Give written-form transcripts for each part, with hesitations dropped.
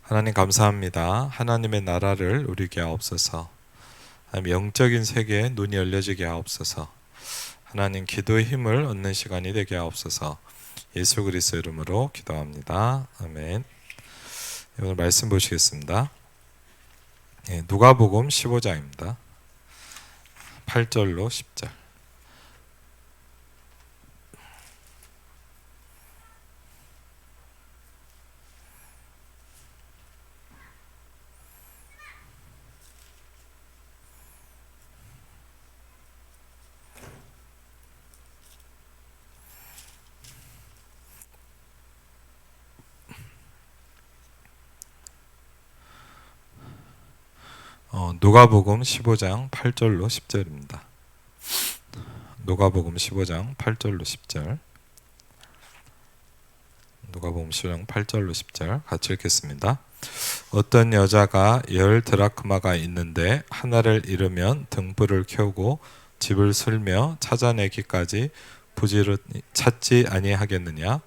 하나님 감사합니다. 하나님의 나라를 누리게 하옵소서. 하나님 영적인 세계에 눈이 열려지게 하옵소서. 하나님 기도의 힘을 얻는 시간이 되게 하옵소서. 예수 그리스도 이름으로 기도합니다. 아멘. 오늘 말씀 보시겠습니다. 누가복음 15장입니다. 8절로 10절. 누가복음 15장 8절로 10절입니다. 누가복음 15장 8절로 10절. 누가복음 15장 8절로 10절 같이 읽겠습니다. 어떤 여자가 10드라크마가 있는데 하나를 잃으면 등불을 켜고 집을 쓸며 찾아내기까지 부지런히 찾지 아니하겠느냐?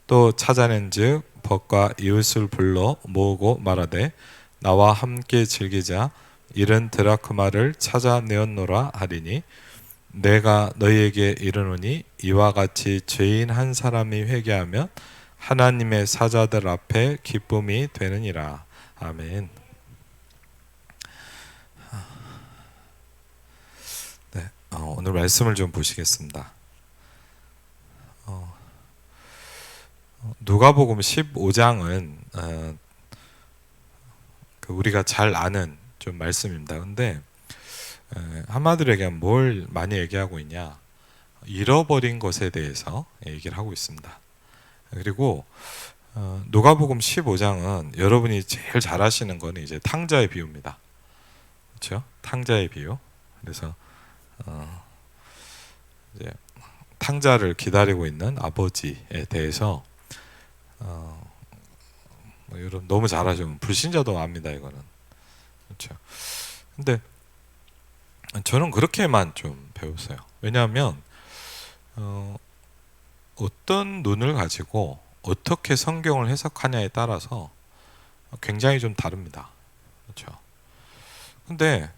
또 찾아낸즉 벗과 이웃을 불러 모으고 말하되 나와 함께 즐기자. 잃은 드라크마를 찾아내었노라 하리니 내가 너희에게 이르노니 이와 같이 죄인 한 사람이 회개하면 하나님의 사자들 앞에 기쁨이 되느니라. 아멘. 네, 오늘 말씀을 좀 보시겠습니다. 누가복음 15장은 우리가 잘 아는 좀 말씀입니다. 근데 한마디로 얘기하면 뭘 많이 얘기하고 있냐? 잃어버린 것에 대해서 얘기를 하고 있습니다. 그리고 누가복음 15장은 여러분이 제일 잘 아시는 거는 이제 탕자의 비유입니다. 그렇죠? 탕자의 비유. 그래서 이제 탕자를 기다리고 있는 아버지에 대해서 여러분 너무 잘 아시면 불신자도 압니다. 이거는. 그렇죠. 근데 저는 그렇게만 좀 배웠어요. 왜냐하면 어떤 눈을 가지고 어떻게 성경을 해석하냐에 따라서 굉장히 좀 다릅니다. 그렇죠. 근데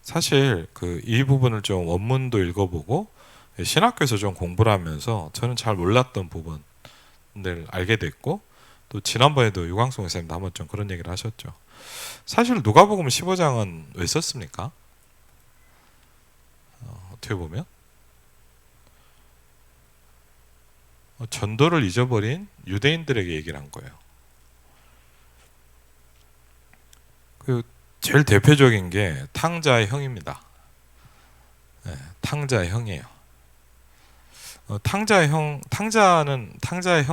사실 이 부분을 좀 원문도 읽어보고 신학교에서 좀 공부를 하면서 저는 잘 몰랐던 부분들 알게 됐고, 또 지난번에도 유광송 선생님도 한번 좀 그런 얘기를 하셨죠. 사실 누가복음 15장은 왜 썼습니까? 어떻게 보면 전도를 잊어버린 유대인들에게 얘기를 한 거예요. 제일 대표적인 게 탕자의 형입니다. 네, 탕자의 형이에요. 탕자의 형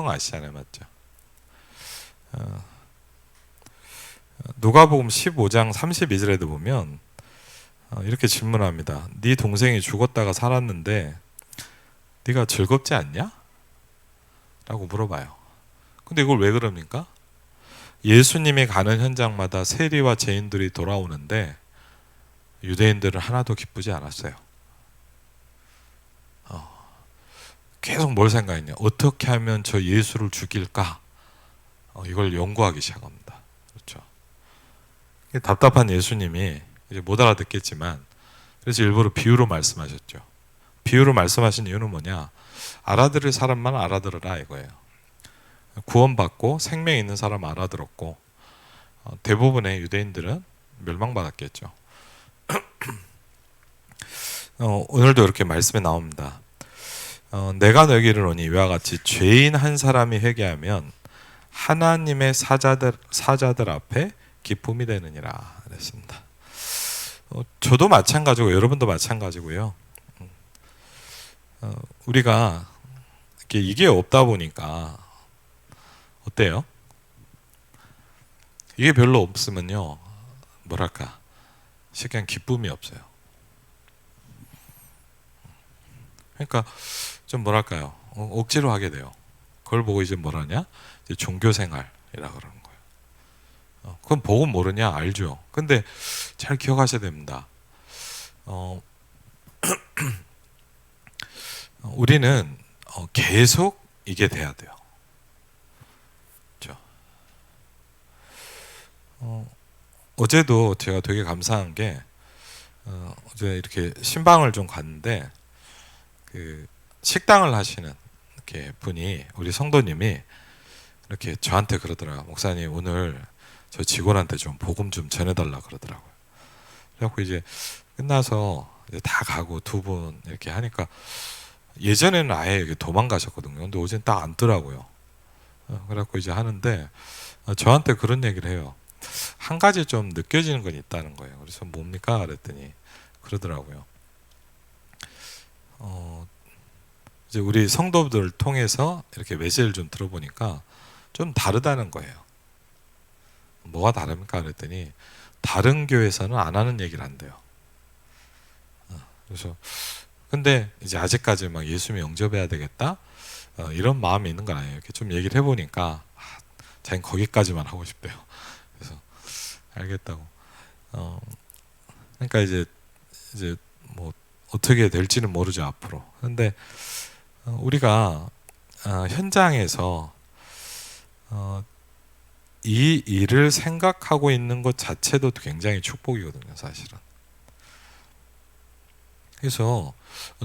아시잖아요, 맞죠? 누가복음 15장 32절에도 보면 이렇게 질문합니다. 네 동생이 죽었다가 살았는데 네가 즐겁지 않냐? 라고 물어봐요. 근데 이걸 왜 그럽니까? 예수님이 가는 현장마다 세리와 죄인들이 돌아오는데 유대인들은 하나도 기쁘지 않았어요. 계속 뭘 생각했냐? 어떻게 하면 저 예수를 죽일까? 이걸 연구하기 시작합니다. 그렇죠. 답답한 예수님이 이제 못 알아듣겠지만 그래서 일부러 비유로 말씀하셨죠. 비유로 말씀하신 이유는 뭐냐? 알아들을 사람만 알아들으라 이거예요. 구원받고 생명 있는 사람 알아들었고 대부분의 유대인들은 멸망받았겠죠. 오늘도 이렇게 말씀에 나옵니다. 내가 너에게 이르노니 이와 같이 죄인 한 사람이 회개하면 하나님의 사자들 앞에 기쁨이 되느니라 그랬습니다. 저도 마찬가지고 여러분도 마찬가지고요. 우리가 이게 없다 보니까 어때요? 이게 별로 없으면요, 뭐랄까, 쉽게 기쁨이 없어요. 그러니까 좀 뭐랄까요, 억지로 하게 돼요. 그걸 보고 이제 뭐라냐? 이제 종교생활이라 그러는 거예요. 그건 보고 모르냐? 알죠. 근데 잘 기억하셔야 됩니다. 우리는 계속 이게 돼야 돼요. 그렇죠? 어제도 제가 되게 감사한 게 어제 이렇게 신방을 좀 갔는데 그 식당을 하시는 이렇게 분이 우리 성도님이 이렇게 저한테 그러더라고요. 목사님 오늘 저 직원한테 좀 복음 좀 전해달라 그러더라고요. 그래갖고 이제 끝나서 이제 다 가고 두 분 이렇게 하니까 예전에는 아예 이렇게 도망가셨거든요. 근데 어제는 딱 앉더라고요. 그래갖고 이제 하는데 저한테 그런 얘기를 해요. 한 가지 좀 느껴지는 건 있다는 거예요. 그래서 뭡니까? 그랬더니 그러더라고요. 이제 우리 성도들 통해서 이렇게 메시지를 좀 들어보니까 좀 다르다는 거예요. 뭐가 다릅니까? 그랬더니 다른 교회에서는 안 하는 얘기를 한대요. 그래서 근데 이제 아직까지 막 예수님 영접해야 되겠다 이런 마음이 있는 건 아니에요. 이렇게 좀 얘기를 해보니까 자기는 거기까지만 하고 싶대요. 그래서 알겠다고. 그러니까 이제 뭐 어떻게 될지는 모르죠 앞으로. 근데 우리가 현장에서 이 일을 생각하고 있는 것 자체도 굉장히 축복이거든요, 사실은. 그래서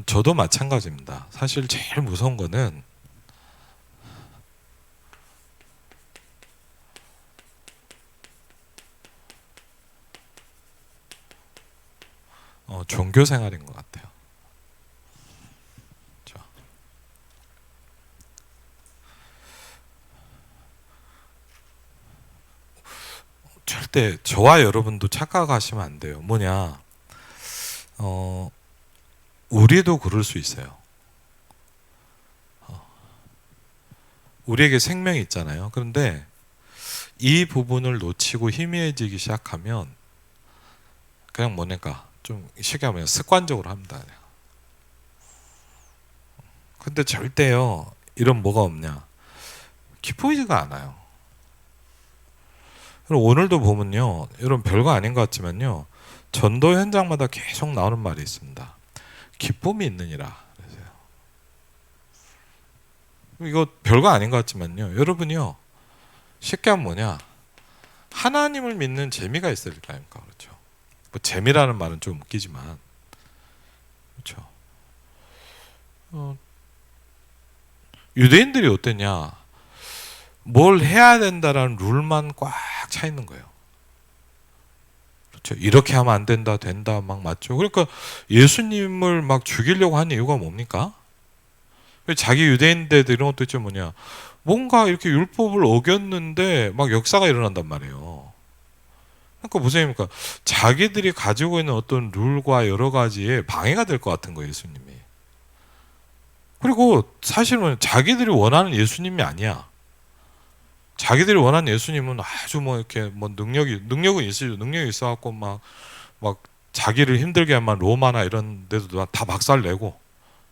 저도 마찬가지입니다. 사실 제일 무서운 거는 종교 생활인 것 같아요. 그렇죠? 절대 저와 여러분도 착각하시면 안 돼요. 뭐냐, 우리도 그럴 수 있어요. 우리에게 생명이 있잖아요. 그런데 이 부분을 놓치고 희미해지기 시작하면 그냥 뭐랄까 좀 쉽게 하면 습관적으로 합니다. 그냥. 근데 절대요 이런 뭐가 없냐 기쁘지가 않아요. 오늘도 보면요 이런 별거 아닌 것 같지만요 전도 현장마다 계속 나오는 말이 있습니다. 기쁨이 있느니라. 그래서요. 이거 별거 아닌 것 같지만요 여러분이요 쉽게 하면 뭐냐 하나님을 믿는 재미가 있어야 될 거 아닙니까? 그렇죠. 뭐 재미라는 말은 좀 웃기지만 그렇죠. 유대인들이 어땠냐? 뭘 해야 된다라는 룰만 꽉 차 있는 거예요. 그렇죠. 이렇게 하면 안 된다, 된다, 막 맞죠. 그러니까 예수님을 막 죽이려고 하는 이유가 뭡니까? 자기 유대인들 이런 것도 있죠, 뭐냐? 뭔가 이렇게 율법을 어겼는데 막 역사가 일어난단 말이에요. 그러니까 무슨 얘기입니까? 자기들이 가지고 있는 어떤 룰과 여러 가지에 방해가 될 것 같은 거예요, 예수님이. 그리고 사실은 자기들이 원하는 예수님이 아니야. 자기들이 원하는 예수님은 아주 뭐 이렇게 뭐 능력은 있어요. 능력이 있어갖고 막 자기를 힘들게 하면 로마나 이런 데도 다 박살 내고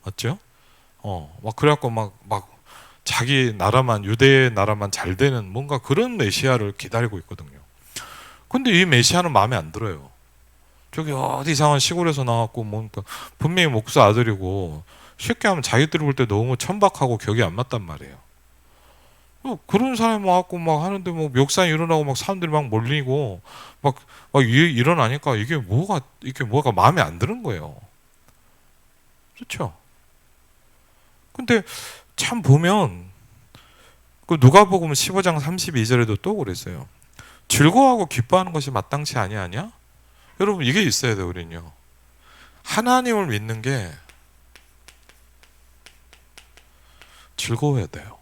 맞죠? 막 그래갖고 막 자기 나라만 유대 나라만 잘 되는 뭔가 그런 메시아를 기다리고 있거든요. 근데 이 메시아는 마음에 안 들어요. 저기 어디 이상한 시골에서 나왔고 뭔가 분명히 목사 아들이고 쉽게 하면 자기들이 볼 때 너무 천박하고 격이 안 맞단 말이에요. 그런 사람이 와갖고 막 하는데 뭐 멱살 일어나고 막 사람들이 막 몰리고 막 일어나니까 이게 뭐가 마음에 안 드는 거예요. 그렇죠? 근데 참 보면 그 누가복음 15장 32절에도 또 그랬어요. 즐거워하고 기뻐하는 것이 마땅치 아니하냐? 여러분 이게 있어야 돼요, 우리는요. 하나님을 믿는 게 즐거워야 돼요.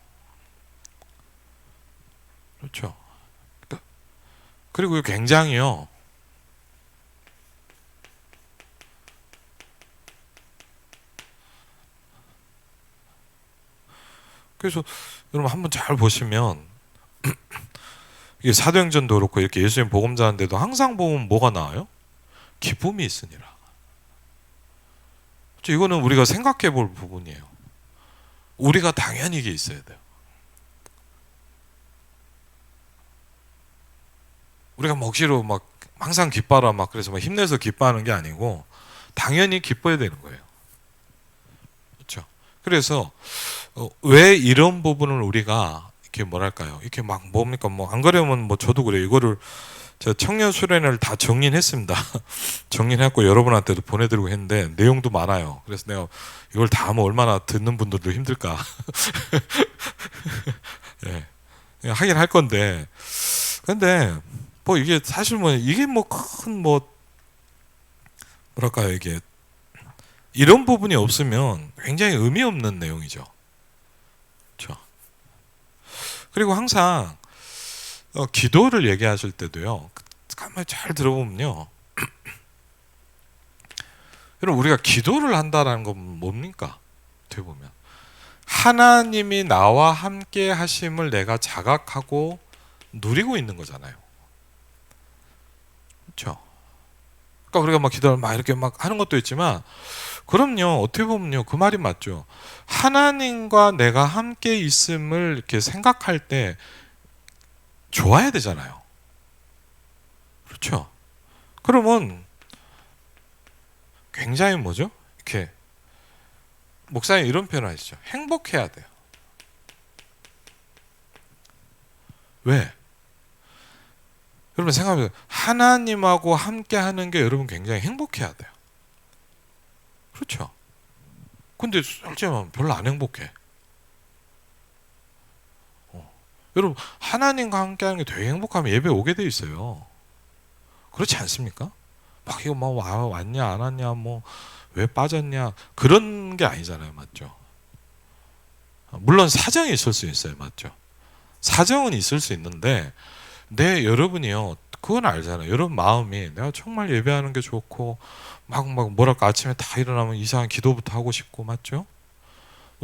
그렇죠. 그리고 굉장히요. 그래서 여러분 한번 잘 보시면 이게 사도행전도 그렇고 이렇게 예수님 복음 전하는데도 항상 보면 뭐가 나와요? 기쁨이 있으니라. 그렇죠? 이거는 우리가 생각해 볼 부분이에요. 우리가 당연히 이게 있어야 돼요. 우리가 뭐 억지로 막 항상 기뻐라 막 그래서 막 힘내서 기뻐하는 게 아니고 당연히 기뻐야 되는 거예요. 그렇죠? 그래서 왜 이런 부분을 우리가 이렇게 뭐랄까요? 이렇게 막 뭡니까? 뭐 안 그러면 뭐 저도 그래요. 이거를 제가 청년 수련회를 다 정리했습니다. 정리해갖고 여러분한테도 보내드리고 했는데 내용도 많아요. 그래서 내가 이걸 다 하면 얼마나 듣는 분들도 힘들까. 예, 그냥 하긴 할 건데, 근데 뭐 이게 사실 뭐 이게 뭐 큰 뭐 뭐랄까요, 이게 이런 부분이 없으면 굉장히 의미 없는 내용이죠. 그렇죠? 그리고 항상 기도를 얘기하실 때도요, 가만히 잘 들어보면요, 여러분 우리가 기도를 한다라는 건 뭡니까? 어떻게 보면 하나님이 나와 함께 하심을 내가 자각하고 누리고 있는 거잖아요. 그렇죠? 그러니까 우리가 막 기도를 막 이렇게 막 하는 것도 있지만, 그럼요, 어떻게 보면요, 그 말이 맞죠. 하나님과 내가 함께 있음을 이렇게 생각할 때 좋아야 되잖아요. 그렇죠? 그러면 굉장히 뭐죠? 이렇게 목사님 이런 표현을 하시죠. 행복해야 돼요. 왜? 여러분 생각해보세요. 하나님하고 함께 하는 게 여러분 굉장히 행복해야 돼요. 그렇죠? 근데 솔직히 말하면 별로 안 행복해. 여러분 하나님과 함께 하는 게 되게 행복하면 예배 오게 돼 있어요. 그렇지 않습니까? 막 이거 뭐 왔냐 안 왔냐 뭐 왜 빠졌냐 그런 게 아니잖아요. 맞죠? 물론 사정이 있을 수 있어요. 맞죠? 사정은 있을 수 있는데 여러분이요, 그건 알잖아요. 여러분 마음이 내가 정말 예배하는 게 좋고 막 뭐랄까 아침에 다 일어나면 이상한 기도부터 하고 싶고, 맞죠?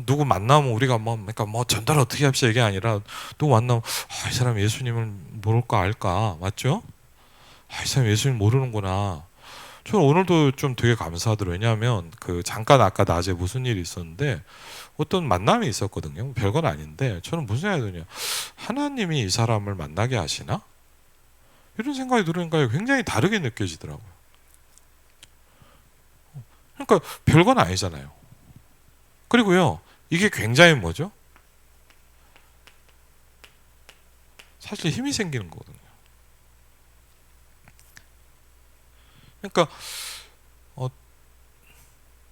누구 만나면 우리가 뭐 그러니까 뭐 전달 어떻게 합시다 이게 아니라, 누구 만나면 이 사람 예수님을 모를까 알까, 맞죠? 이 사람 예수님 모르는구나. 저는 오늘도 좀 되게 감사하더라고요. 왜냐하면 그 잠깐 아까 낮에 무슨 일이 있었는데 어떤 만남이 있었거든요. 별건 아닌데 저는 무슨 생각이 드냐, 하나님이 이 사람을 만나게 하시나? 이런 생각이 들으니까 굉장히 다르게 느껴지더라고요. 그러니까 별건 아니잖아요. 그리고요, 이게 굉장히 뭐죠? 사실 힘이 생기는 거거든요. 그러니까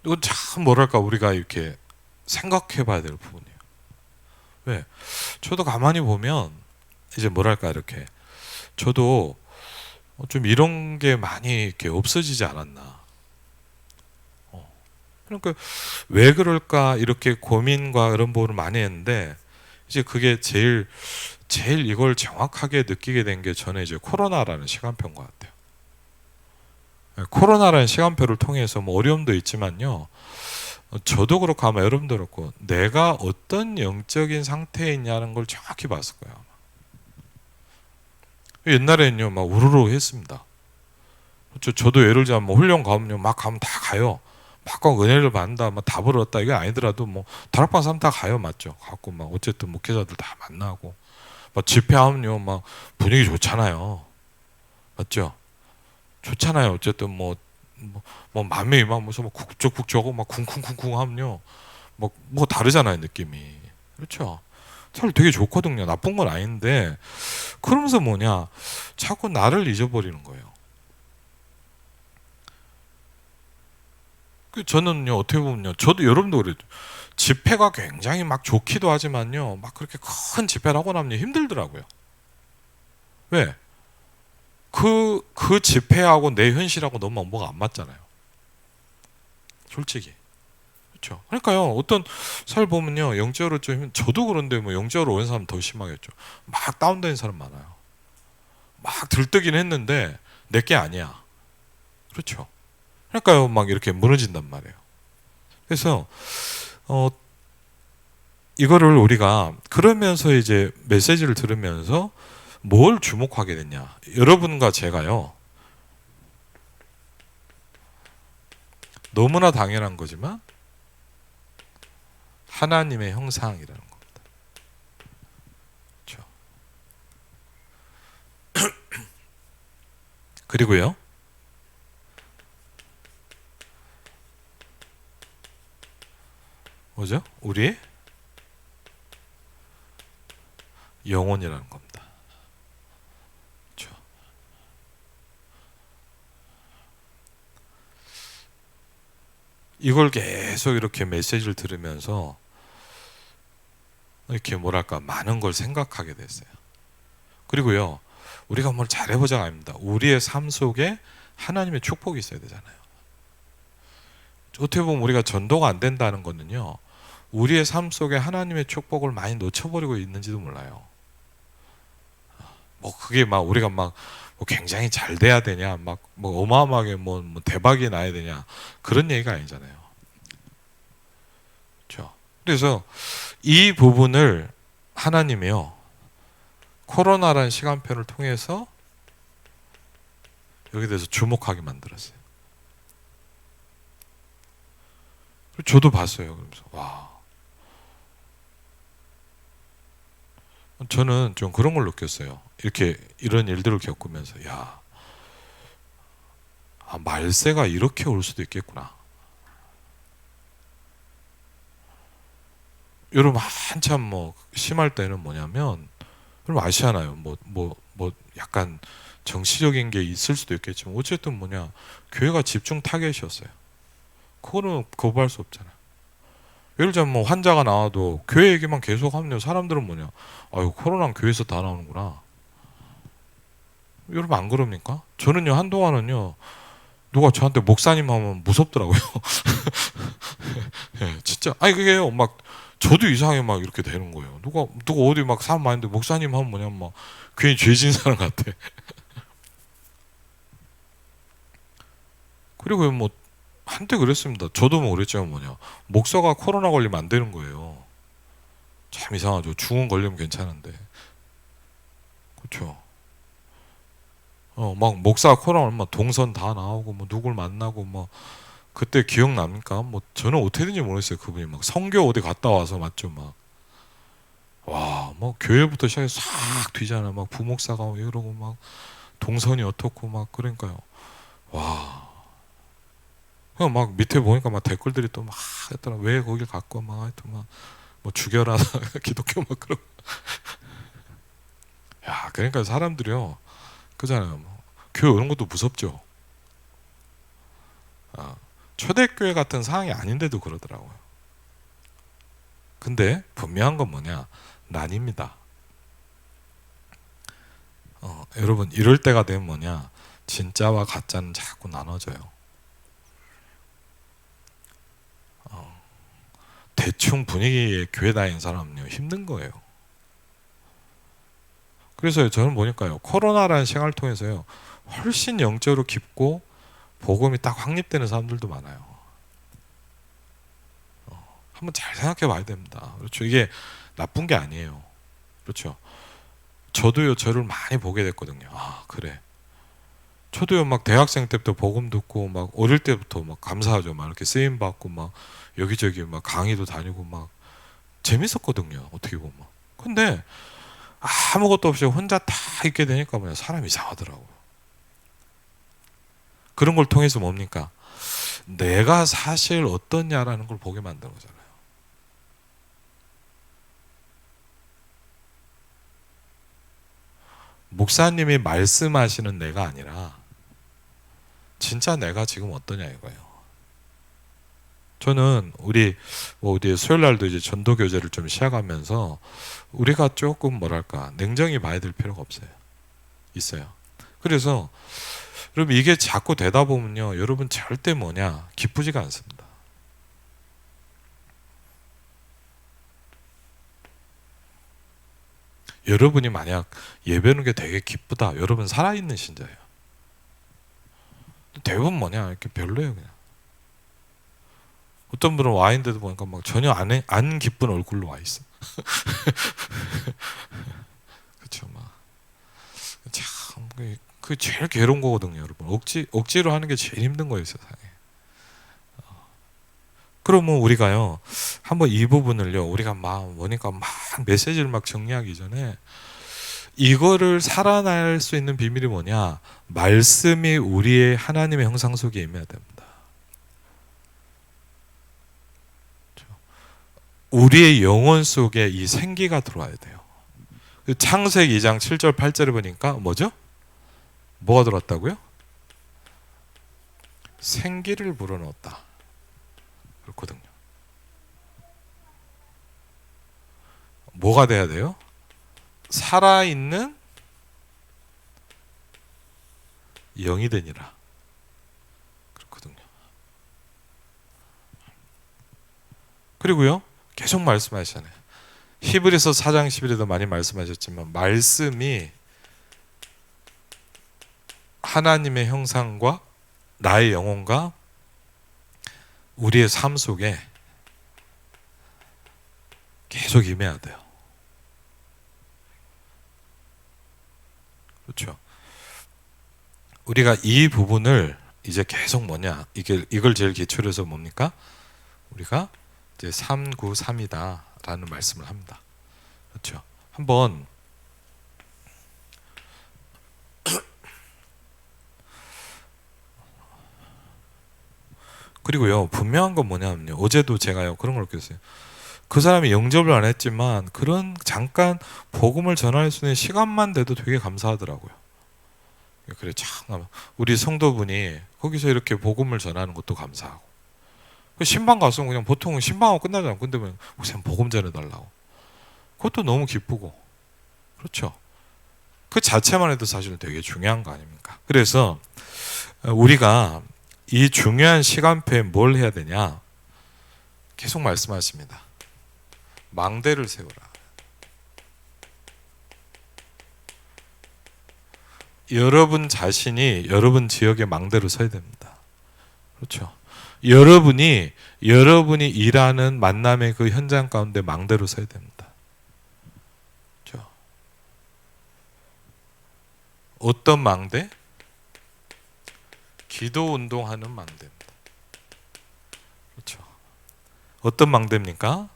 이건 참 뭐랄까 우리가 이렇게 생각해봐야 될 부분이에요. 왜? 저도 가만히 보면 이제 뭐랄까 이렇게 저도 좀 이런 게 많이 이렇게 없어지지 않았나. 그러니까 왜 그럴까 이렇게 고민과 이런 부분을 많이 했는데, 이제 그게 제일 이걸 정확하게 느끼게 된 게 저는 이제 코로나라는 시간표인 것 같아요. 코로나라는 시간표를 통해서 뭐 어려움도 있지만요, 저도 그렇고 아마 여러분도 그렇고 내가 어떤 영적인 상태에 있냐는 걸 정확히 봤을 거예요. 옛날에는요 막 우르르 했습니다. 저도 예를 들자면 뭐 훈련 가면요 막 가면 다 가요. 막 은혜를 받는다, 막 답을 얻다 이게 아니더라도 뭐 다락방 사람 다 가요, 맞죠? 갖고 막 어쨌든 목회자들 다 만나고 막 집회하면요 막 분위기 좋잖아요, 맞죠? 좋잖아요. 어쨌든 뭐 맘에 막 무슨 막 국적국적하고 막 쿵쿵쿵쿵 하면요 뭐 다르잖아요, 느낌이. 그렇죠? 사실 되게 좋거든요. 나쁜 건 아닌데 그러면서 뭐냐, 자꾸 나를 잊어버리는 거예요. 저는요 어떻게 보면요, 저도 여러분도 그래요. 집회가 굉장히 막 좋기도 하지만요 막 그렇게 큰 집회를 하고 나면 힘들더라고요. 왜? 그 집회하고 내 현실하고 너무 뭐가 안 맞잖아요, 솔직히. 그렇죠? 그러니까요 어떤 사실 보면요 영적으로 좀 저도 그런데 뭐 영적으로 오는 사람 더 심하겠죠. 막 다운된 사람 많아요. 막 들뜨긴 했는데 내게 아니야. 그렇죠? 그러니까요 막 이렇게 무너진단 말이에요. 그래서 어 이거를 우리가 그러면서 이제 메시지를 들으면서 뭘 주목하게 됐냐, 여러분과 제가요 너무나 당연한 거지만 하나님의 형상이라는 겁니다. 그렇죠? 그리고요 뭐죠? 우리의 영혼이라는 겁니다. 그렇죠? 이걸 계속 이렇게 메시지를 들으면서 이렇게 뭐랄까 많은 걸 생각하게 됐어요. 그리고요, 우리가 뭘 잘해보자가 아닙니다. 우리의 삶 속에 하나님의 축복이 있어야 되잖아요. 어떻게 보면 우리가 전도가 안 된다는 거는요, 우리의 삶 속에 하나님의 축복을 많이 놓쳐버리고 있는지도 몰라요. 뭐 그게 막 우리가 막 뭐 굉장히 잘 돼야 되냐, 막 뭐 어마어마하게 뭐 대박이 나야 되냐, 그런 얘기가 아니잖아요. 그렇죠? 그래서 이 부분을 하나님이요, 코로나라는 시간표를 통해서 여기 대해서 주목하게 만들었어요. 저도 봤어요. 그러면서 와, 저는 좀 그런 걸 느꼈어요. 이렇게 이런 일들을 겪으면서 야, 말세가 이렇게 올 수도 있겠구나. 여러분 한참 뭐 심할 때는 뭐냐면, 여러분 아시잖아요. 뭐 약간 정치적인 게 있을 수도 있겠지만 어쨌든 뭐냐, 교회가 집중 타겟이었어요. 그거는 거부할 수 없잖아요. 예를 들자면 뭐 환자가 나와도 교회 얘기만 계속 하면 사람들은 뭐냐, 아유 코로나는 교회에서 다 나오는구나. 여러분 안 그럽니까? 저는요 한동안은요, 누가 저한테 목사님 하면 무섭더라고요. 예, 진짜. 아니 그게요, 막 저도 이상하게 막 이렇게 되는 거예요. 누가 어디 막 사람 많은데 목사님 하면 뭐냐면 막 괜히 죄진 사람 같아. 그리고 뭐 한때 그랬습니다. 저도 뭐 그랬지만 뭐냐, 목사가 코로나 걸리면 안 되는 거예요. 참 이상하죠. 중은 걸리면 괜찮은데. 그렇죠. 막 목사가 코로나 얼마 동선 다 나오고 뭐 누굴 만나고 뭐, 그때 기억납니까? 뭐 저는 어떻게든지 모르겠어요. 그분이 막 성교 어디 갔다 와서 맞죠, 막. 와, 뭐 교회부터 시작해서 싹 뒤잖아. 막 부목사가 이러고 막 동선이 어떻고 막, 그러니까요. 와. 그냥 막 밑에 보니까 막 댓글들이 또 막 했더라. 왜 거길 갔고 막 하여튼 막 뭐 죽여라 기독교 막 그러고. 야, 그러니까 사람들이요, 그잖아요. 뭐 교회 오는 것도 무섭죠. 아, 초대교회 같은 상황이 아닌데도 그러더라고요. 근데 분명한 건 뭐냐, 난입니다. 여러분 이럴 때가 되면 뭐냐, 진짜와 가짜는 자꾸 나눠져요. 대충 분위기에 교회 다니는 사람은요 힘든 거예요. 그래서 저는 보니까요, 코로나라는 시간을 통해서요 훨씬 영적으로 깊고 복음이 딱 확립되는 사람들도 많아요. 한번 잘 생각해 봐야 됩니다. 그렇죠. 이게 나쁜 게 아니에요. 그렇죠. 저도요 저를 많이 보게 됐거든요. 아 그래, 저도요 막 대학생 때부터 복음 듣고 막 어릴 때부터 막 감사하죠. 막 이렇게 쓰임 받고 막 여기저기 막 강의도 다니고 막 재밌었거든요. 어떻게 보면. 근데 아무것도 없이 혼자 다 있게 되니까 뭐냐, 사람이 이상하더라고요. 그런 걸 통해서 뭡니까? 내가 사실 어떻냐라는 걸 보게 만드는 거잖아요. 목사님이 말씀하시는 내가 아니라 진짜 내가 지금 어떠냐 이거예요. 저는 우리 뭐 어디 수요일 날도 이제 전도 교제를 좀 시작하면서 우리가 조금 뭐랄까 냉정히 봐야 될 필요가 있어요. 그래서 여러분 이게 자꾸 되다 보면요, 여러분 절대 뭐냐, 기쁘지가 않습니다. 여러분이 만약 예배하는 게 되게 기쁘다, 여러분 살아있는 신자예요. 대부분 뭐냐, 이렇게 별로예요 그냥. 어떤 분은 와 있는데도 보니까 막 전혀 안 기쁜 얼굴로 와 있어. 그렇죠, 막 참 그 제일 괴로운 거거든요, 여러분. 억지로 하는 게 제일 힘든 거예요, 세상에. 그러면 우리가요, 한번 이 부분을요, 우리가 막 뭐니까 막 메시지를 막 정리하기 전에 이거를 살아날 수 있는 비밀이 뭐냐, 말씀이 우리의 하나님의 형상 속에 임해야 됩니다. 우리의 영혼 속에 이 생기가 들어와야 돼요. 창세기 2장 7절 8절을 보니까 뭐죠? 뭐가 들어왔다고요? 생기를 불어넣었다. 그렇거든요. 뭐가 돼야 돼요? 살아있는 영이 되니라. 그렇거든요. 그리고요, 계속 말씀하시잖아요. 히브리서 4장 11에도 많이 말씀하셨지만, 말씀이 하나님의 형상과 나의 영혼과 우리의 삶 속에 계속 임해야 돼요. 그렇죠. 우리가 이 부분을 이제 계속 뭐냐, 이걸 제일 기초로 해서 뭡니까? 우리가 이제 393이다라는 말씀을 합니다. 그렇죠. 한번 그리고요, 분명한 건 뭐냐면요, 어제도 제가요 그런 걸 느꼈어요. 그 사람이 영접을 안 했지만 그런 잠깐 복음을 전할 수 있는 시간만 돼도 되게 감사하더라고요. 그래, 참 우리 성도분이 거기서 이렇게 복음을 전하는 것도 감사하고, 신방 가서 그냥 보통은 신방하고 끝나잖아요. 근데 혹시 복음 전해달라고, 그것도 너무 기쁘고, 그렇죠. 그 자체만 해도 사실은 되게 중요한 거 아닙니까? 그래서 우리가 이 중요한 시간표에 뭘 해야 되냐, 계속 말씀하십니다. 망대를 세우라. 여러분 자신이 여러분 지역의 망대로 서야 됩니다. 그렇죠. 여러분이 일하는 만남의 그 현장 가운데 망대로 서야 됩니다. 그렇죠. 어떤 망대? 기도 운동하는 망대입니다. 그렇죠. 어떤 망대입니까?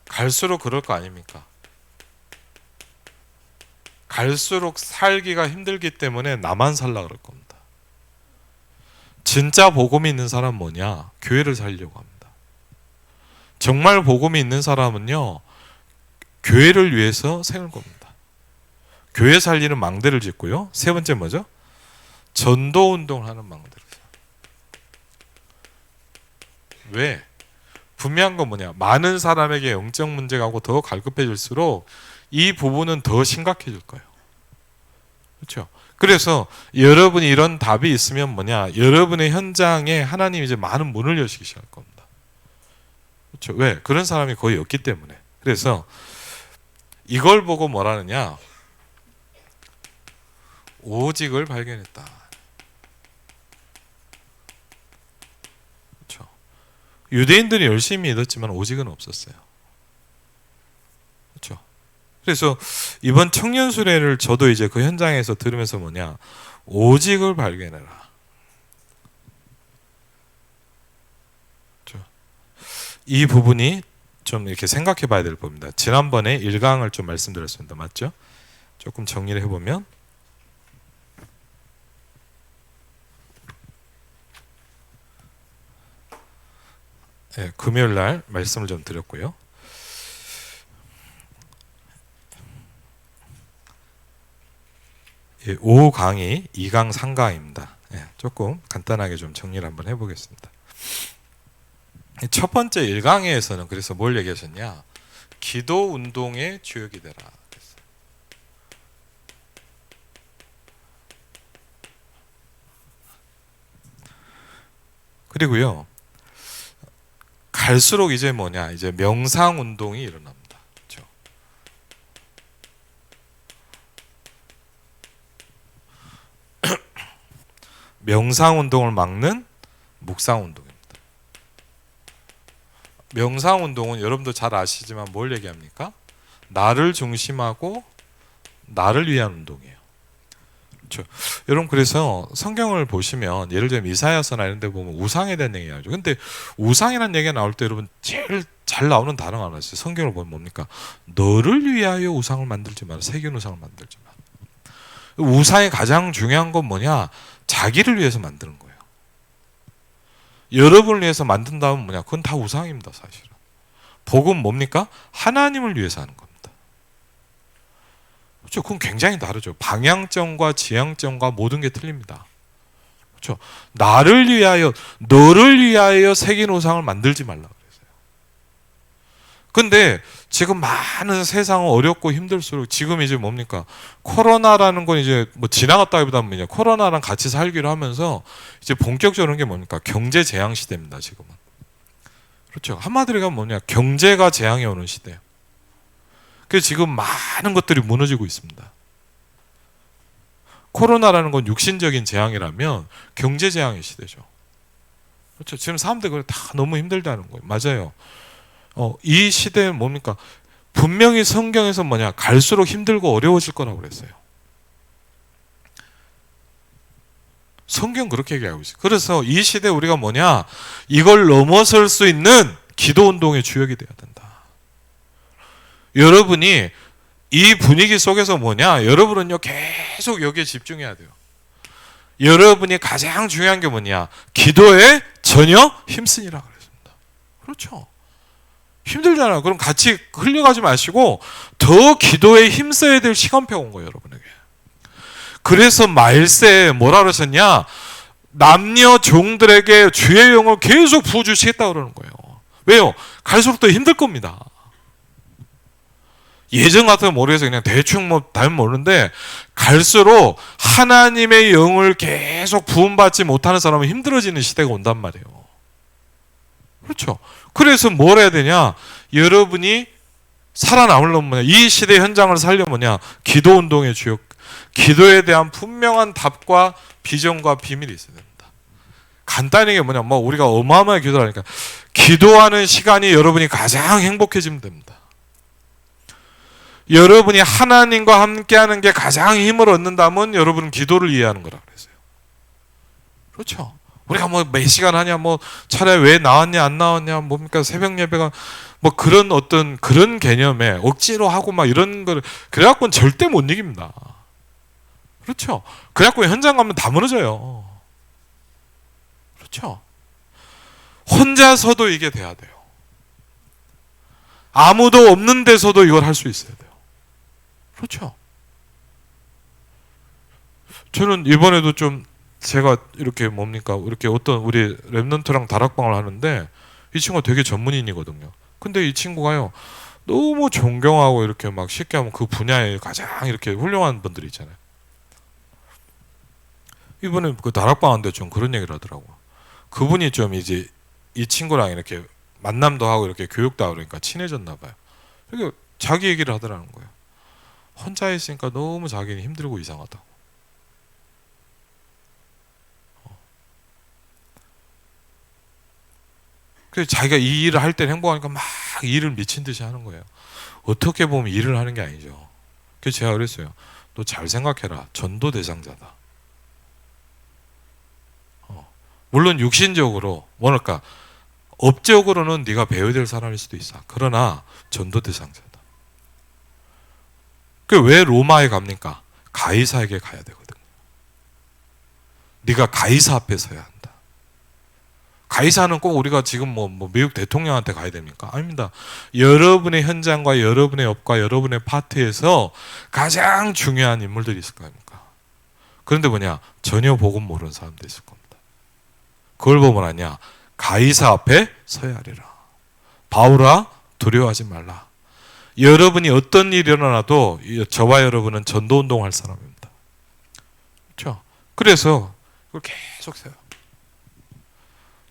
갈수록 그럴 거 아닙니까? 갈수록 살기가 힘들기 때문에 나만 살라 그럴 겁니다. 진짜 복음이 있는 사람은 뭐냐? 교회를 살려고 합니다. 정말 복음이 있는 사람은요, 교회를 위해서 세울 겁니다. 교회 살리는 망대를 짓고요. 세 번째 뭐죠? 전도 운동을 하는 망대를. 왜? 분명한 건 뭐냐? 많은 사람에게 영적 문제가 더 갈급해질수록 이 부분은 더 심각해질 거예요. 그렇죠? 그래서 여러분이 이런 답이 있으면 뭐냐? 여러분의 현장에 하나님이 이제 많은 문을 여시기 시작할 겁니다. 그렇죠? 왜? 그런 사람이 거의 없기 때문에. 그래서 이걸 보고 뭐라느냐? 오직을 발견했다. 그렇죠? 유대인들이 열심히 믿었지만 오직은 없었어요. 그렇죠? 그래서 이번 청년 수련회를 저도 이제 그 현장에서 들으면서 뭐냐, 오직을 발견해라. 그렇죠? 이 부분이 좀 이렇게 생각해 봐야 될 부분입니다. 지난번에 1강을 좀 말씀드렸습니다. 맞죠? 조금 정리를 해보면, 네, 금요일 날 말씀을 좀 드렸고요. 예, 5강이 2강 3강입니다. 예, 조금 간단하게 좀 정리를 한번 해보겠습니다. 첫 번째 1강에서는 그래서 뭘 얘기하셨냐? 기도 운동의 주역이 되라. 그리고요, 갈수록 이제 뭐냐? 이제 명상 운동이 일어납니다. 그렇죠? 명상 운동을 막는 묵상 운동입니다. 명상 운동은 여러분도 잘 아시지만 뭘 얘기합니까? 나를 중심하고 나를 위한 운동이에요. 그렇죠? 여러분, 그래서 성경을 보시면 예를 들면 이사야서나 이런 데 보면 우상에 대한 얘기가 나오죠. 근데 우상이라는 얘기가 나올 때 여러분 제일 잘 나오는 단어가 하나 있어요. 성경을 보면 뭡니까? 너를 위하여 우상을 만들지 마라. 새긴 우상을 만들지 마라. 우상의 가장 중요한 건 뭐냐? 자기를 위해서 만드는 거예요. 여러분을 위해서 만든다면 뭐냐? 그건 다 우상입니다, 사실은. 복음 뭡니까? 하나님을 위해서 하는 겁니다. 그렇죠? 그건 굉장히 다르죠. 방향점과 지향점과 모든 게 틀립니다. 그렇죠? 나를 위하여, 너를 위하여 새긴 우상을 만들지 말라 그랬어요. 근데 지금 많은 세상은 어렵고 힘들수록 지금 이제 뭡니까? 코로나라는 건 이제 뭐 지나갔다기보다는 뭐냐? 코로나랑 같이 살기로 하면서 이제 본격적으로 게 뭡니까? 경제 재앙 시대입니다, 지금은. 그렇죠? 한마디로 얘기하면 뭐냐? 경제가 재앙이 오는 시대예요. 그래서 지금 많은 것들이 무너지고 있습니다. 코로나라는 건 육신적인 재앙이라면 경제 재앙의 시대죠. 그렇죠? 지금 사람들이 다 너무 힘들다는 거예요. 맞아요. 이 시대는 뭡니까? 분명히 성경에서 뭐냐? 갈수록 힘들고 어려워질 거라고 그랬어요. 성경 그렇게 얘기하고 있어요. 그래서 이 시대 우리가 뭐냐? 이걸 넘어설 수 있는 기도 운동의 주역이 돼야 된다. 여러분이 이 분위기 속에서 뭐냐? 여러분은요 계속 여기에 집중해야 돼요. 여러분이 가장 중요한 게 뭐냐? 기도에 전혀 힘쓰니라 그랬습니다. 그렇죠? 힘들잖아요. 그럼 같이 흘려가지 마시고 더 기도에 힘써야 될 시간표가 온 거예요, 여러분에게. 그래서 말세에 뭐라 그러셨냐? 남녀 종들에게 주의 영을 계속 부어주시겠다 그러는 거예요. 왜요? 갈수록 더 힘들 겁니다. 예전 같으면 모르겠어요. 그냥 대충 뭐 잘 모르는데 갈수록 하나님의 영을 계속 부음받지 못하는 사람은 힘들어지는 시대가 온단 말이에요. 그렇죠? 그래서 뭘 해야 되냐? 여러분이 살아남으려면 뭐냐? 이 시대 현장을 살려면 뭐냐? 기도 운동의 주역, 기도에 대한 분명한 답과 비전과 비밀이 있어야 됩니다. 간단히 게 뭐냐? 뭐 우리가 어마어마하게 기도를 하니까 기도하는 시간이 여러분이 가장 행복해지면 됩니다. 여러분이 하나님과 함께하는 게 가장 힘을 얻는다면 여러분은 기도를 이해하는 거라 그랬어요. 그렇죠? 우리가 뭐 몇 시간 하냐, 뭐 차라리 왜 나왔냐 안 나왔냐, 뭡니까 새벽 예배가 뭐 그런 어떤 그런 개념에 억지로 하고 막 이런 거를 그래갖고는 절대 못 이깁니다. 그렇죠? 그래갖고 현장 가면 다 무너져요. 그렇죠? 혼자서도 이게 돼야 돼요. 아무도 없는 데서도 이걸 할 수 있어야 돼요. 그렇죠? 저는 이번에도 좀 제가 이렇게 뭡니까? 이렇게 어떤 우리 랩넌트랑 다락방을 하는데 이 친구가 되게 전문인이거든요. 근데 이 친구가요. 너무 존경하고 이렇게 막 쉽게 하면 그 분야에 가장 이렇게 훌륭한 분들이 있잖아요. 이번에 그 다락방 하는데 좀 그런 얘기를 하더라고요. 그분이 좀 이제 이 친구랑 이렇게 만남도 하고 이렇게 교육도 하고 그러니까 친해졌나 봐요. 그러니까 자기 얘기를 하더라는 거예요. 혼자 있으니까 너무 자기는 힘들고 이상하다고. 그래서 자기가 이 일을 할 때는 행복하니까 막 일을 미친 듯이 하는 거예요. 어떻게 보면 일을 하는 게 아니죠. 그래서 제가 그랬어요. 너 잘 생각해라. 전도 대상자다. 물론 육신적으로 뭐랄까 업적으로는 네가 배워야 될 사람일 수도 있어. 그러나 전도 대상자다. 그 왜 로마에 갑니까? 가이사에게 가야 되거든. 네가 가이사 앞에 서야 한다. 가이사는 꼭 우리가 지금 뭐 미국 대통령한테 가야 됩니까? 아닙니다. 여러분의 현장과 여러분의 업과 여러분의 파트에서 가장 중요한 인물들이 있을 거 아닙니까? 그런데 뭐냐? 전혀 복음 모르는 사람도 있을 겁니다. 그걸 보면 아냐? 가이사 앞에 서야 하리라. 바울아 두려워하지 말라. 여러분이 어떤 일이 일어나도 저와 여러분은 전도운동할 사람입니다. 그렇죠? 그래서 그걸 계속 세요.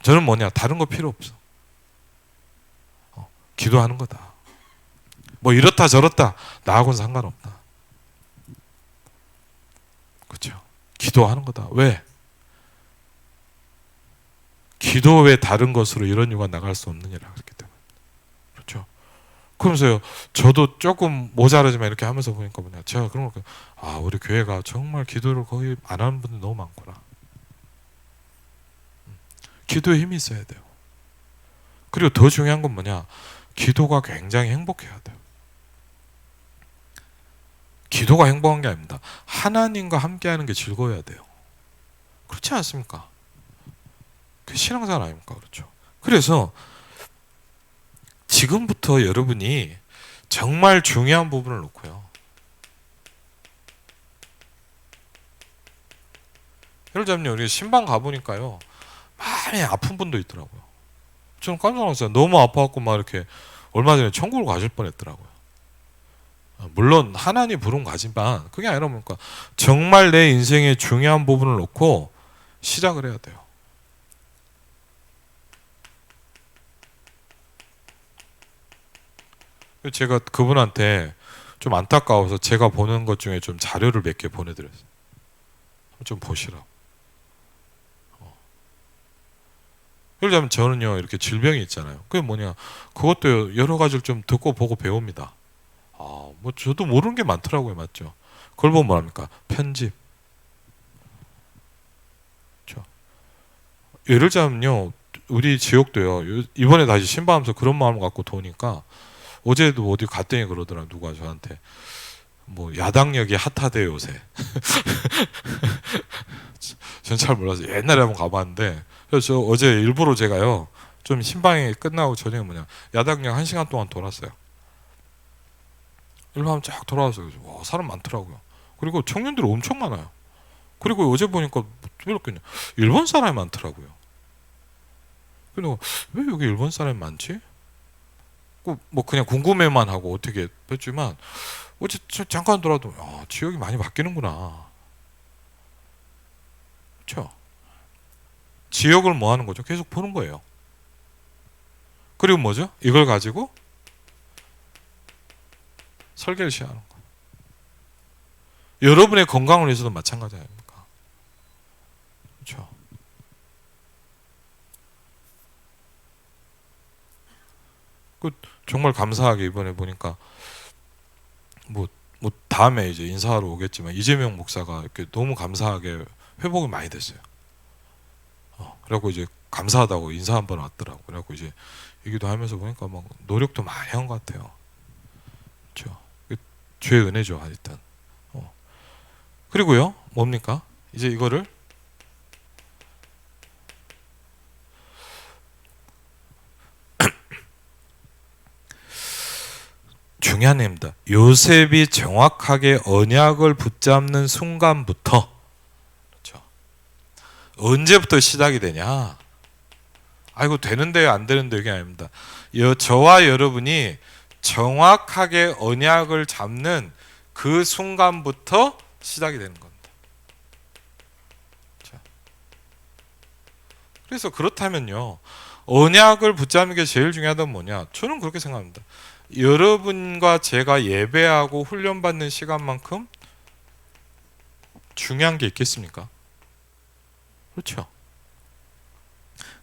저는 뭐냐? 다른 거 필요 없어. 기도하는 거다. 뭐 이렇다 저렇다 나하고는 상관없다. 그렇죠? 기도하는 거다. 왜? 기도 외 다른 것으로 이런 이유가 나갈 수 없느니라 그랬기 때문에. 그렇죠? 그러면서요, 저도 조금 모자라지만 이렇게 하면서 보니까 뭐냐, 제가 그런 거, 우리 교회가 정말 기도를 거의 안 하는 분들이 너무 많구나. 기도에 힘이 있어야 돼요. 그리고 더 중요한 건 뭐냐, 기도가 굉장히 행복해야 돼요. 기도가 행복한 게 아닙니다. 하나님과 함께하는 게 즐거워야 돼요. 그렇지 않습니까? 그 신앙생활 아닙니까? 그렇죠. 그래서 지금부터 여러분이 정말 중요한 부분을 놓고요. 예를 들면 우리 신방 가보니까요, 많이 아픈 분도 있더라고요. 저는 깜짝 놀랐어요. 너무 아파갖고 막 이렇게 얼마 전에 천국을 가실 뻔했더라고요. 물론 하나님 부름 가지만 그게 아니라 뭡니까? 정말 내 인생의 중요한 부분을 놓고 시작을 해야 돼요. 제가 그분한테 좀 안타까워서 제가 보는 것 중에 좀 자료를 몇 개 보내드렸어요. 좀 보시라고. 예를 들면 저는요, 이렇게 질병이 있잖아요. 그게 뭐냐? 그것도 여러 가지를 좀 듣고 보고 배웁니다. 뭐 저도 모르는 게 많더라고요, 맞죠? 그걸 보면 뭐합니까? 편집. 그렇죠? 예를 들면요, 우리 지역도요, 이번에 다시 신방하면서 그런 마음을 갖고 도니까 어제도 어디 갔더니 그러더라, 누가 저한테. 뭐 야당역이 핫하대 요새. 전 잘 몰라서 옛날에 한번 가봤는데, 그래서 저 어제 일부러 제가요, 좀 신방이 끝나고 저녁에 뭐냐, 야당역 1시간 동안 돌았어요. 일로 하면 쫙 돌아와서 와, 사람 많더라고요. 그리고 청년들이 엄청 많아요. 그리고 어제 보니까 이렇게 일본 사람이 많더라고요. 그래서 왜 여기 일본 사람이 많지? 뭐 그냥 궁금해만 하고 어떻게 했지만 어제 잠깐 돌아도 지역이 많이 바뀌는구나. 그렇죠? 지역을 뭐 하는 거죠? 계속 보는 거예요. 그리고 뭐죠? 이걸 가지고 설계를 시작하는 거예요. 여러분의 건강을 위해서도 마찬가지 아닙니까? 그렇죠? 정말 감사하게 이번에 보니까 뭐 다음에 이제 인사하러 오겠지만 이재명 목사가 이렇게 너무 감사하게 회복이 많이 됐어요. 그래갖고 이제 감사하다고 인사 한번 왔더라고. 그래갖고 이제 얘기도 하면서 보니까 막 노력도 많이 한 것 같아요. 그렇죠? 주의 은혜죠, 일단. 그리고요, 뭡니까? 이제 이거를 중요한 얘기입니다. 요셉이 정확하게 언약을 붙잡는 순간부터, 그렇죠? 언제부터 시작이 되냐? 아이고 되는데요, 안 되는데요, 이게 아닙니다. 저와 여러분이 정확하게 언약을 잡는 그 순간부터 시작이 되는 겁니다. 그렇죠? 그래서 그렇다면요, 언약을 붙잡는 게 제일 중요하다면 뭐냐? 저는 그렇게 생각합니다. 여러분과 제가 예배하고 훈련받는 시간만큼 중요한 게 있겠습니까? 그렇죠.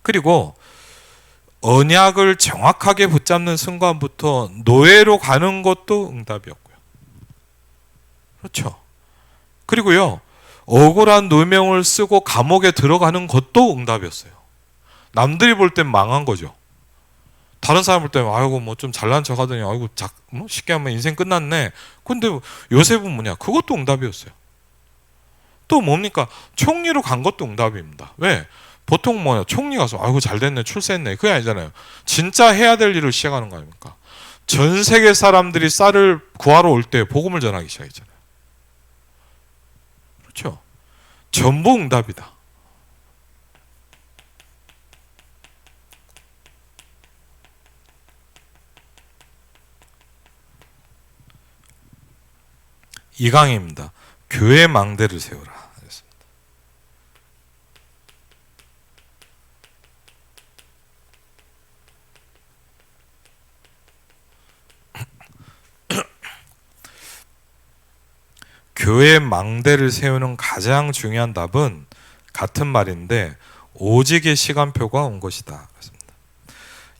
그리고 언약을 정확하게 붙잡는 순간부터 노예로 가는 것도 응답이었고요. 그렇죠. 그리고요, 억울한 누명을 쓰고 감옥에 들어가는 것도 응답이었어요. 남들이 볼 땐 망한 거죠. 다른 사람 볼 때는 아이고 뭐 좀 잘난 척하더니 아이고 뭐 쉽게 하면 인생 끝났네. 근데 요셉은 뭐냐? 그것도 응답이었어요. 또 뭡니까? 총리로 간 것도 응답입니다. 왜? 보통 뭐냐? 총리 가서 아이고 잘 됐네, 출세했네. 그게 아니잖아요. 진짜 해야 될 일을 시작하는 거 아닙니까? 전 세계 사람들이 쌀을 구하러 올 때 복음을 전하기 시작했잖아요. 그렇죠? 전부 응답이다. 이강입니다. 교회 망대를 세우라. 교회 망대를 세우는 가장 중요한 답은 같은 말인데 오직의 시간표가 온 것이다.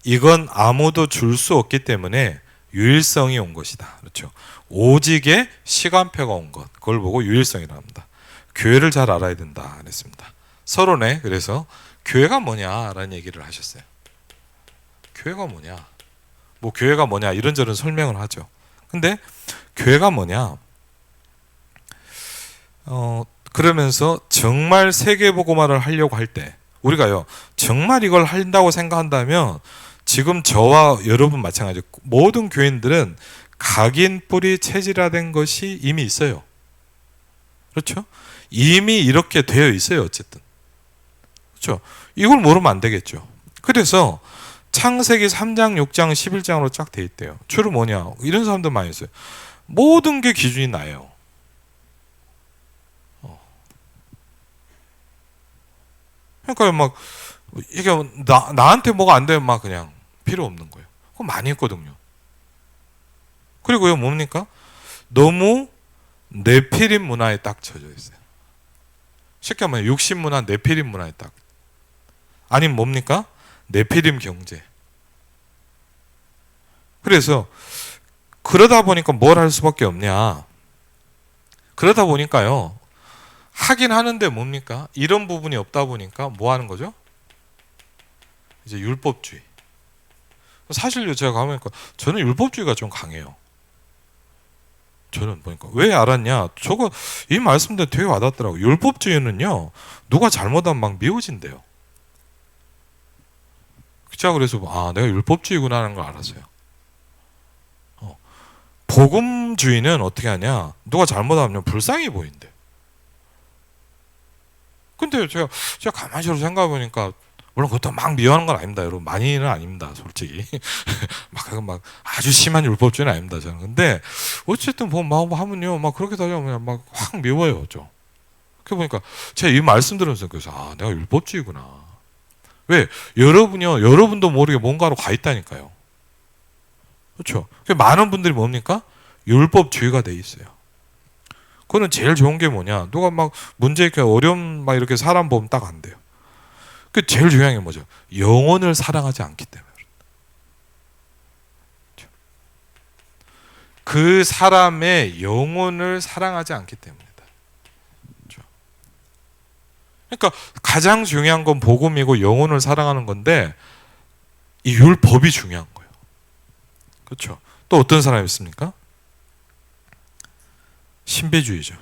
이건 아무도 줄 수 없기 때문에 유일성이 온 것이다. 그렇죠? 오직의 시간표가 온 것, 그걸 보고 유일성이라고 합니다. 교회를 잘 알아야 된다 그랬습니다. 서론에 그래서 교회가 뭐냐라는 얘기를 하셨어요. 교회가 뭐냐? 뭐 교회가 뭐냐 이런저런 설명을 하죠. 근데 교회가 뭐냐? 그러면서 정말 세계복음화를 하려고 할 때 우리가요 정말 이걸 한다고 생각한다면 지금 저와 여러분 마찬가지 모든 교인들은 각인 뿌리 체질화된 것이 이미 있어요. 그렇죠? 이미 이렇게 되어 있어요. 어쨌든. 그렇죠? 이걸 모르면 안 되겠죠. 그래서 창세기 3장, 6장, 11장으로 쫙 돼 있대요. 주로 뭐냐? 이런 사람들 많이 있어요. 모든 게 기준이 나예요. 그러니까 막 이게 나한테 뭐가 안 되면 막 그냥 필요 없는 거예요. 그거 많이 했거든요. 그리고요 뭡니까? 너무 네피림 문화에 딱 젖어 있어요. 쉽게 말하면 육신 문화, 네피림 문화에 딱. 아니면 뭡니까? 네피림 경제. 그래서 그러다 보니까 뭘 할 수밖에 없냐? 그러다 보니까요. 하긴 하는데 뭡니까? 이런 부분이 없다 보니까 뭐 하는 거죠? 이제 율법주의. 사실요 제가 가보니까 저는 율법주의가 좀 강해요. 저는 보니까 왜 알았냐? 저거 이 말씀도 되게 와닿더라고요. 율법주의는요 누가 잘못하면 막 미워진대요. 그쵸? 그래서 아 내가 율법주의구나 하는 걸 알았어요. 복음주의는 어떻게 하냐? 누가 잘못하면 불쌍해 보인대. 근데 제가 가만히 생각해보니까 물론 그것도 막 미워하는 건 아닙니다, 여러분. 많이는 아닙니다, 솔직히. 막 아주 심한 율법주의는 아닙니다, 저는. 근데 어쨌든 뭐 하면요, 막 그렇게 다니면 막 확 미워요, 좀. 그래 보니까 제가 이 말씀 들으면서 그래서 아, 내가 율법주의구나. 왜? 여러분도 모르게 뭔가로 가 있다니까요. 그렇죠? 많은 분들이 뭡니까? 율법주의가 돼 있어요. 그거는 제일 좋은 게 뭐냐? 누가 막 문제 있게 어려움 막 이렇게 사람 보면 딱 안 돼요. 그 제일 중요한 게 뭐죠? 영혼을 사랑하지 않기 때문에. 그 사람의 영혼을 사랑하지 않기 때문이다. 그러니까 가장 중요한 건 복음이고 영혼을 사랑하는 건데 이 율법이 중요한 거예요. 그렇죠? 또 어떤 사람이 있습니까? 신비주의죠.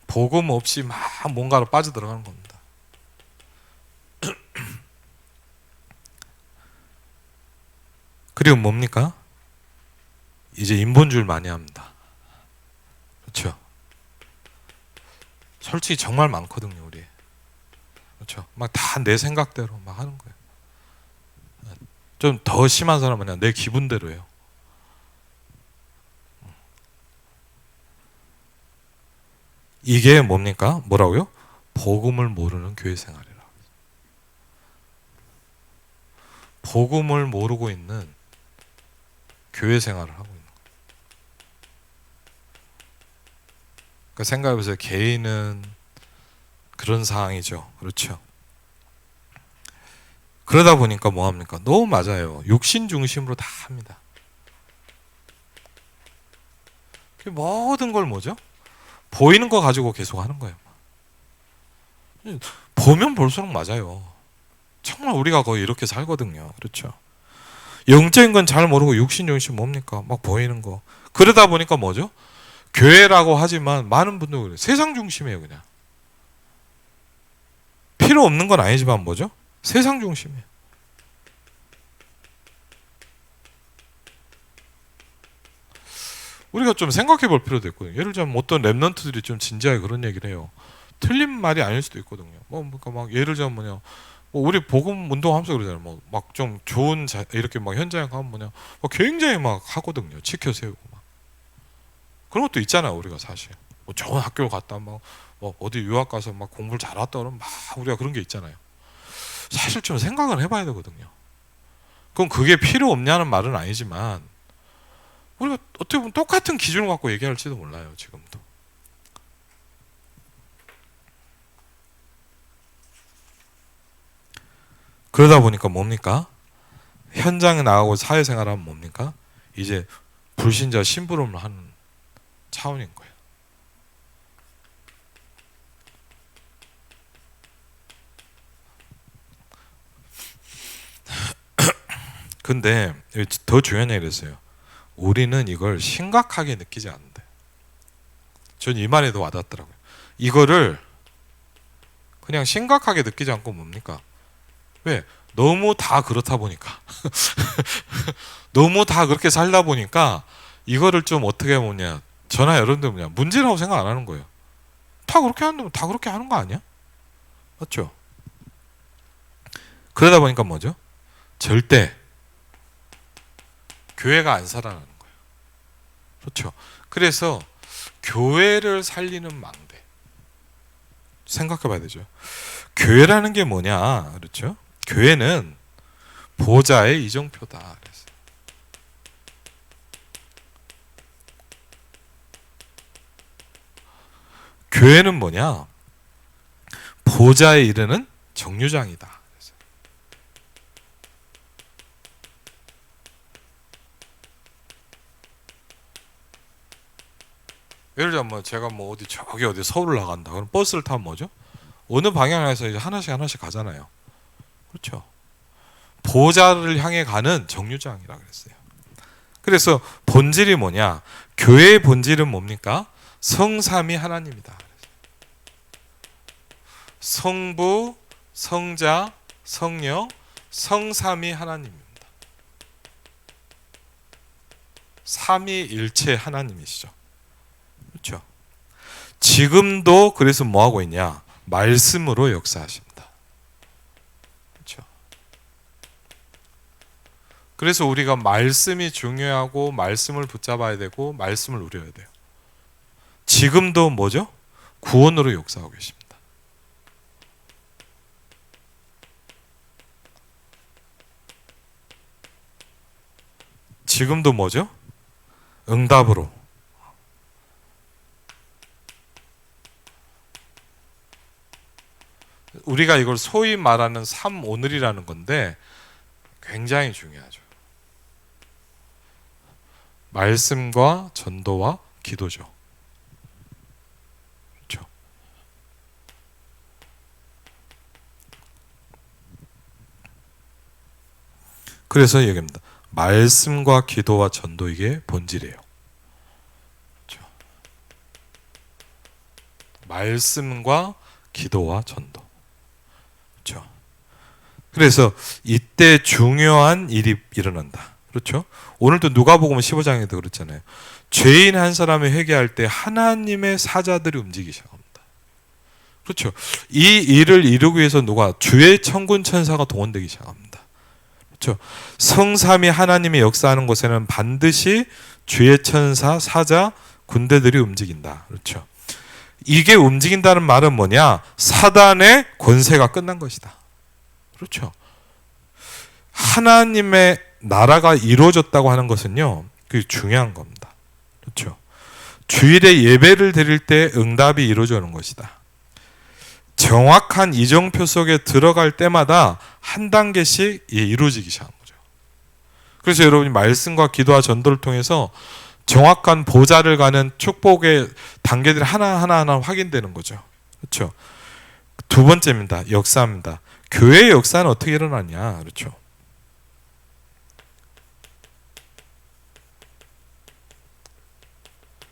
복음 없이 막 뭔가로 빠져들어가는 겁니다. 그리고 뭡니까? 이제 인본주의를 많이 합니다. 그렇죠? 솔직히 정말 많거든요, 우리. 그렇죠? 막 다 내 생각대로 막 하는 거예요. 좀 더 심한 사람은 그냥 내 기분대로 해요. 이게 뭡니까? 뭐라고요? 복음을 모르는 교회 생활이라. 복음을 모르고 있는 교회 생활을 하고 있는 거예요. 그러니까 생각해보세요. 개인은 그런 상황이죠. 그렇죠? 그러다 보니까 뭐합니까? 너무 맞아요. 육신 중심으로 다 합니다. 모든 걸 뭐죠? 보이는 거 가지고 계속 하는 거예요. 보면 볼수록 맞아요. 정말 우리가 거의 이렇게 살거든요. 그렇죠? 영적인 건 잘 모르고 육신 중심 뭡니까? 막 보이는 거. 그러다 보니까 뭐죠? 교회라고 하지만 많은 분들이 그래요. 세상 중심이에요, 그냥. 필요 없는 건 아니지만 뭐죠? 세상 중심이에요. 우리가 좀 생각해 볼 필요도 있거든요. 예를 들자면 어떤 랩런트들이 좀 진지하게 그런 얘기를 해요. 틀린 말이 아닐 수도 있거든요. 그러니까 막 예를 들자면 뭐냐, 우리 복음 운동하면서 그러잖아요. 막 좀 좋은 이렇게 막 현장에 가면 뭐냐, 굉장히 막 하거든요. 지켜 세우고 막 그런 것도 있잖아요. 우리가 사실 좋은 학교를 갔다 막 어디 유학 가서 막 공부를 잘했다 그러면 막 우리가 그런 게 있잖아요. 사실 좀 생각을 해봐야 되거든요. 그럼 그게 필요 없냐는 말은 아니지만 우리가 어떻게 보면 똑같은 기준을 갖고 얘기할지도 몰라요. 지금도. 그러다 보니까 뭡니까? 현장에 나가고 사회생활하면 뭡니까? 이제 불신자 심부름을 하는 차원인 거예요. 근데 더 중요한 얘기를 했어요. 우리는 이걸 심각하게 느끼지 않는데. 전 이 말에 더 와닿더라고요. 이거를 그냥 심각하게 느끼지 않고 뭡니까? 왜? 너무 다 그렇다 보니까. 너무 다 그렇게 살다 보니까 이거를 좀 어떻게 보냐, 저나 여러분들 뭐냐, 문제라고 생각 안 하는 거예요. 다 그렇게 하는, 다 그렇게 하는 거 아니야? 맞죠? 그러다 보니까 뭐죠? 절대 교회가 안 살아나는 거예요. 그렇죠? 그래서 교회를 살리는 망대 생각해 봐야 되죠. 교회라는 게 뭐냐? 그렇죠? 교회는 보좌의 이정표다. 그래서 교회는 뭐냐? 보좌에 이르는 정류장이다. 그래서 예를 들면 뭐 제가 뭐 어디 저기 어디 서울을 나간다. 그럼 버스를 타면 뭐죠? 어느 방향에서 이제 하나씩 하나씩 가잖아요. 그렇죠? 보좌를 향해 가는 정류장이라 그랬어요. 그래서 본질이 뭐냐? 교회의 본질은 뭡니까? 성삼위 하나님이다. 성부, 성자, 성령, 성삼위 하나님입니다. 삼위일체 하나님이시죠. 그렇죠? 지금도 그래서 뭐 하고 있냐? 말씀으로 역사하십니다. 그렇죠? 그래서 우리가 말씀이 중요하고 말씀을 붙잡아야 되고 말씀을 누려야 돼요. 지금도 뭐죠? 구원으로 역사하고 계십니다. 지금도 뭐죠? 응답으로. 우리가 이걸 소위 말하는 삼오늘이라는 건데 굉장히 중요하죠. 말씀과 전도와 기도죠. 그렇죠? 그래서 얘기합니다. 말씀과 기도와 전도, 이게 본질이에요. 그렇죠? 말씀과 기도와 전도. 그렇죠? 그래서 이때 중요한 일이 일어난다. 그렇죠? 오늘도 누가복음 15장에도 그렇잖아요. 죄인 한 사람이 회개할 때 하나님의 사자들이 움직이기 시작합니다. 그렇죠? 이 일을 이루기 위해서 누가? 주의 천군 천사가 동원되기 시작합니다. 그렇죠? 성삼위 하나님이 역사하는 곳에는 반드시 주의 천사, 사자, 군대들이 움직인다. 그렇죠? 이게 움직인다는 말은 뭐냐? 사단의 권세가 끝난 것이다. 그렇죠? 하나님의 나라가 이루어졌다고 하는 것은요, 그게 중요한 겁니다. 그렇죠? 주일에 예배를 드릴 때 응답이 이루어지는 것이다. 정확한 이정표 속에 들어갈 때마다 한 단계씩 이루어지기 시작한 거죠. 그래서 여러분이 말씀과 기도와 전도를 통해서 정확한 보좌를 가는 축복의 단계들이 하나하나 확인되는 거죠. 그렇죠? 두 번째입니다. 역사입니다. 교회의 역사는 어떻게 일어나냐? 그렇죠?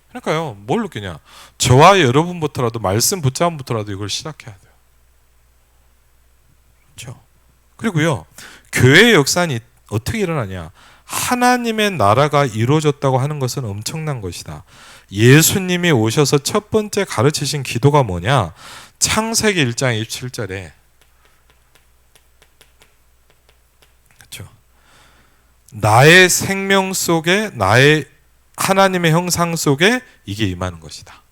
그러니까요, 뭘 느끼냐? 저와 여러분부터라도 말씀 붙잡음부터라도 이걸 시작해야 돼요. 그렇죠? 그리고요, 교회의 역사는 어떻게 일어나냐? 하나님의 나라가 이루어졌다고 하는 것은 엄청난 것이다. 예수님이 오셔서 첫 번째 가르치신 기도가 뭐냐? 창세기 1장 27절에, 그렇죠? 나의 생명 속에, 나의 하나님의 형상 속에 이게 임하는 것이다.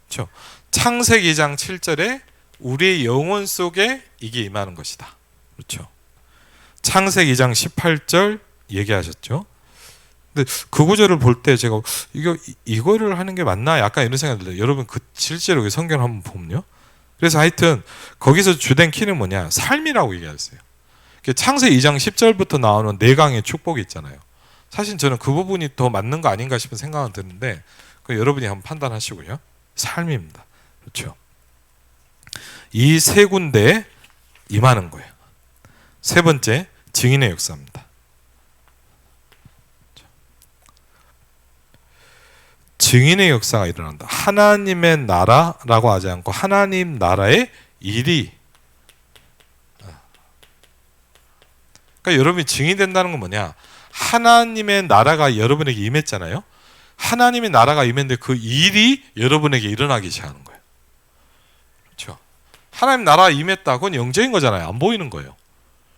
그렇죠? 창세기 2장 7절에 우리의 영혼 속에 이게 임하는 것이다. 그렇죠? 창세기 2장 18절 얘기하셨죠? 근데 그 구절을 볼 때 제가 이거를 하는 게 맞나? 약간 이런 생각이 들어요. 여러분 그 실제로 성경을 한번 보면요. 그래서 하여튼 거기서 주된 키는 뭐냐? 삶이라고 얘기했어요. 창세기 2장 10절부터 나오는 네 강의 축복이 있잖아요. 사실 저는 그 부분이 더 맞는 거 아닌가 싶은 생각은 드는데 여러분이 한번 판단하시고요. 삶입니다. 그렇죠? 이 세 군데에 임하는 거예요. 세 번째, 증인의 역사입니다. 증인의 역사가 일어난다. 하나님의 나라라고 하지 않고 하나님 나라의 일이 그러니까 여러분이 증인이 된다는 건 뭐냐? 하나님의 나라가 여러분에게 임했잖아요. 하나님의 나라가 임했는데 그 일이 여러분에게 일어나기 시작하는 거예요. 그렇죠? 하나님 나라가 임했다. 그건 영적인 거잖아요. 안 보이는 거예요.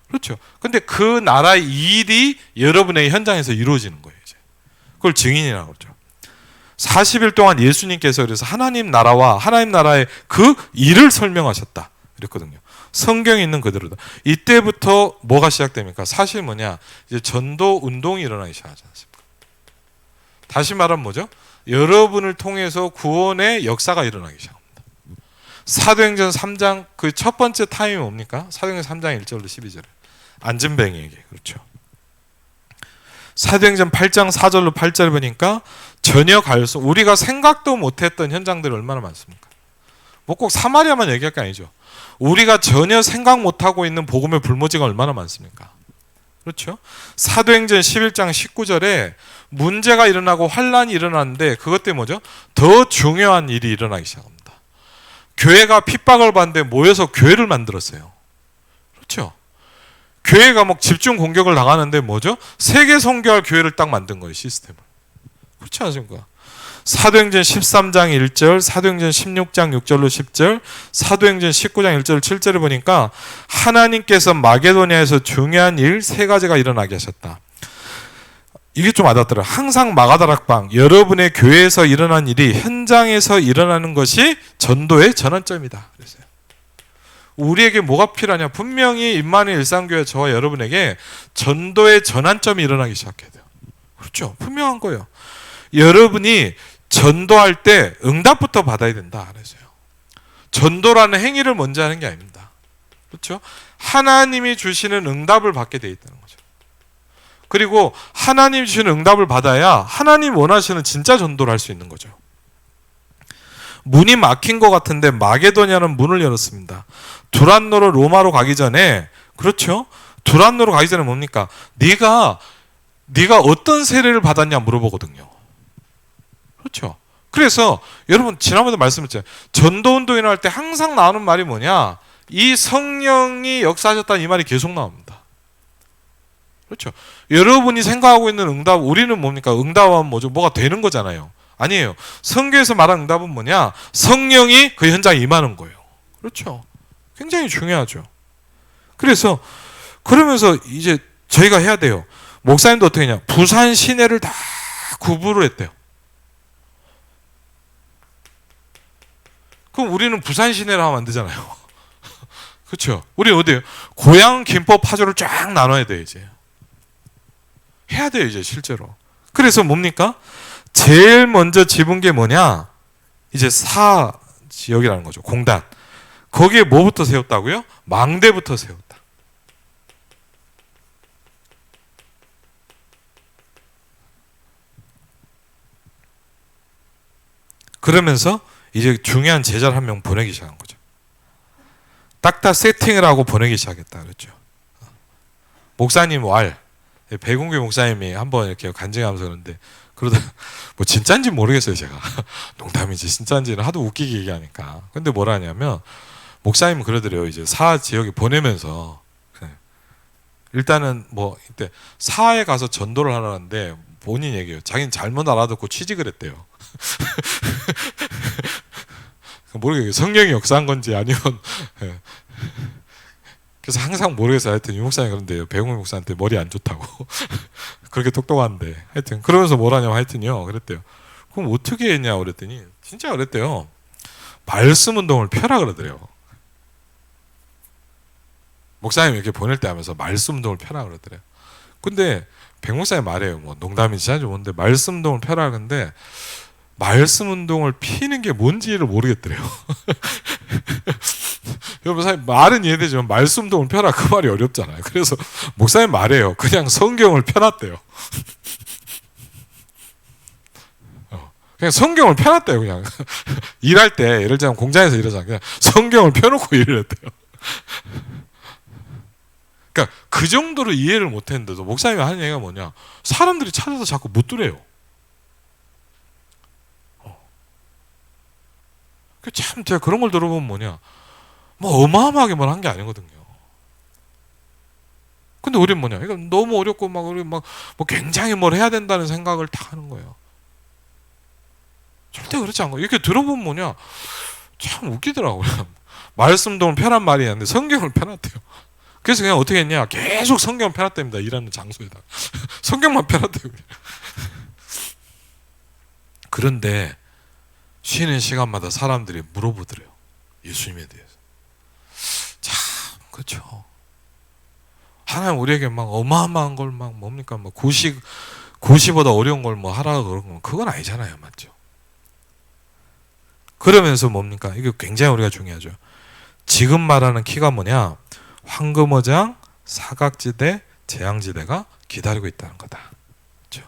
그렇죠? 근데 그 나라의 일이 여러분의 현장에서 이루어지는 거예요. 이제. 그걸 증인이라고 그러죠. 40일 동안 예수님께서 그래서 하나님 나라와 하나님 나라의 그 일을 설명하셨다. 그랬거든요. 성경에 있는 그대로다. 이때부터 뭐가 시작됩니까? 사실 뭐냐? 이제 전도 운동이 일어나기 시작하지 않습니까? 다시 말하면 뭐죠? 여러분을 통해서 구원의 역사가 일어나기 시작합니다. 사도행전 3장 그 첫 번째 타임이 뭡니까? 사도행전 3장 1절로 12절에 안전뱅이에게 그렇죠. 사도행전 8장 4절로 8절 보니까 전혀 가서 우리가 생각도 못했던 현장들이 얼마나 많습니까? 뭐 꼭 사마리아만 얘기할 게 아니죠. 우리가 전혀 생각 못하고 있는 복음의 불모지가 얼마나 많습니까? 그렇죠? 사도행전 11장 19절에 문제가 일어나고 환란이 일어났는데 그것 때문에 뭐죠? 더 중요한 일이 일어나기 시작합니다. 교회가 핍박을 받는데 모여서 교회를 만들었어요. 그렇죠? 교회가 막 집중 공격을 당하는데 뭐죠? 세계 선교할 교회를 딱 만든 거예요, 시스템을. 그렇지 않습니까? 사도행전 13장 1절, 사도행전 16장 6절로 10절, 사도행전 19장 1절 7절을 보니까 하나님께서 마게도니아에서 중요한 일 세 가지가 일어나게 하셨다. 이게 좀 와닿더라고요. 항상 마가다락방, 여러분의 교회에서 일어난 일이 현장에서 일어나는 것이 전도의 전환점이다. 그랬어요. 우리에게 뭐가 필요하냐? 분명히 임마누엘 일상교회 저와 여러분에게 전도의 전환점이 일어나기 시작해야 돼요. 그렇죠? 분명한 거예요. 여러분이 전도할 때 응답부터 받아야 된다. 그랬어요. 전도라는 행위를 먼저 하는 게 아닙니다. 그렇죠? 하나님이 주시는 응답을 받게 돼 있다는 거죠. 그리고 하나님이 주시는 응답을 받아야 하나님 원하시는 진짜 전도를 할 수 있는 거죠. 문이 막힌 것 같은데 마게도냐는 문을 열었습니다. 두란노로 로마로 가기 전에 그렇죠? 두란노로 가기 전에 뭡니까? 네가 어떤 세례를 받았냐 물어보거든요. 그렇죠? 그래서 여러분 지난번에 말씀했잖아요. 전도운동 일어날 때 항상 나오는 말이 뭐냐? 이 성령이 역사하셨다는 이 말이 계속 나옵니다. 그렇죠? 여러분이 생각하고 있는 응답, 우리는 뭡니까? 응답하면 뭐죠? 뭐가 되는 거잖아요. 아니에요. 성경에서 말하는 응답은 뭐냐? 성령이 그 현장에 임하는 거예요. 그렇죠? 굉장히 중요하죠. 그래서 그러면서 이제 저희가 해야 돼요. 목사님도 어떻게 했냐? 부산 시내를 다 구부를 했대요. 그럼 우리는 부산 시내를 하면 안 되잖아요. 그렇죠? 우리 어디에요? 고향, 김포, 파주를 쫙 나눠야 돼요. 이제 해야 돼요. 이제 실제로. 그래서 뭡니까? 제일 먼저 집은 게 뭐냐? 이제 사 지역이라는 거죠. 공단. 거기에 뭐부터 세웠다고요? 망대부터 세웠다. 그러면서 이제 중요한 제자를 한 명 보내기 시작한 거죠. 딱딱 세팅을 하고 보내기 시작했다 그랬죠. 목사님 왈 배공규 목사님이 한번 이렇게 간증하면서 그러는데 그러다 뭐 진짜인지 모르겠어요 제가. 농담인지 진짜인지는 하도 웃기게 얘기하니까. 근데 뭐라 하냐면 목사님은 그러더래요. 이제 사 지역에 보내면서 일단은 뭐 이때 사에 가서 전도를 하라는데 본인 얘기예요. 자기는 잘못 알아듣고 취직을 했대요. 모르겠어요. 성령이 역사한 건지 아니면 그래서 항상 모르겠어요. 하여튼 유 목사님 그런데요. 배용민 목사한테 머리 안 좋다고 그렇게 똑똑한데 하여튼 그러면서 뭐라냐면 하여튼요 그랬대요. 그럼 어떻게 했냐 그랬더니 진짜 그랬대요. 말씀 운동을 펴라 그러더래요. 목사님 이렇게 보낼 때 하면서 말씀 운동을 펴라 그러더래요. 근데 백 목사님 말해요. 뭐 농담이 진짜 좋은데 말씀 운동을 펴라 그러는데 말씀 운동을 피는 게 뭔지를 모르겠더래요. 여러분 사실 말은 이해되지만 말씀 운동을 펴라 그 말이 어렵잖아요. 그래서 목사님 말해요. 그냥 성경을 펴놨대요. 그냥 성경을 펴놨대요. 그냥 일할 때 예를 들자면 공장에서 일하잖아요. 그냥 성경을 펴놓고 일을 했대요. 그러니까 그 정도로 이해를 못했는데도 목사님이 하는 얘기가 뭐냐? 사람들이 찾아서 자꾸 묻더래요. 참 제가 그런 걸 들어보면 뭐냐? 뭐 어마어마하게만 한 게 아니거든요. 근데 우리는 뭐냐? 이거 너무 어렵고 막 우리 막 뭐 굉장히 뭘 해야 된다는 생각을 다 하는 거예요. 절대 그렇지 않고 이렇게 들어보면 뭐냐? 참 웃기더라고요. 말씀도 편한 말이 아닌데 성경을 펴놨대요. 그래서 그냥 어떻게 했냐? 계속 성경을 펴놨답니다. 일하는 장소에다. 성경만 펴놨대요. 그런데 쉬는 시간마다 사람들이 물어보더래요. 예수님에 대해서. 참 그렇죠. 하나님 우리에게 막 어마어마한 걸 막 뭡니까? 막 고시보다 어려운 걸 뭐 하라고 그런 건 그건 아니잖아요. 맞죠? 그러면서 뭡니까? 이게 굉장히 우리가 중요하죠. 지금 말하는 키가 뭐냐? 황금어장, 사각지대, 재앙지대가 기다리고 있다는 거다. 그렇죠?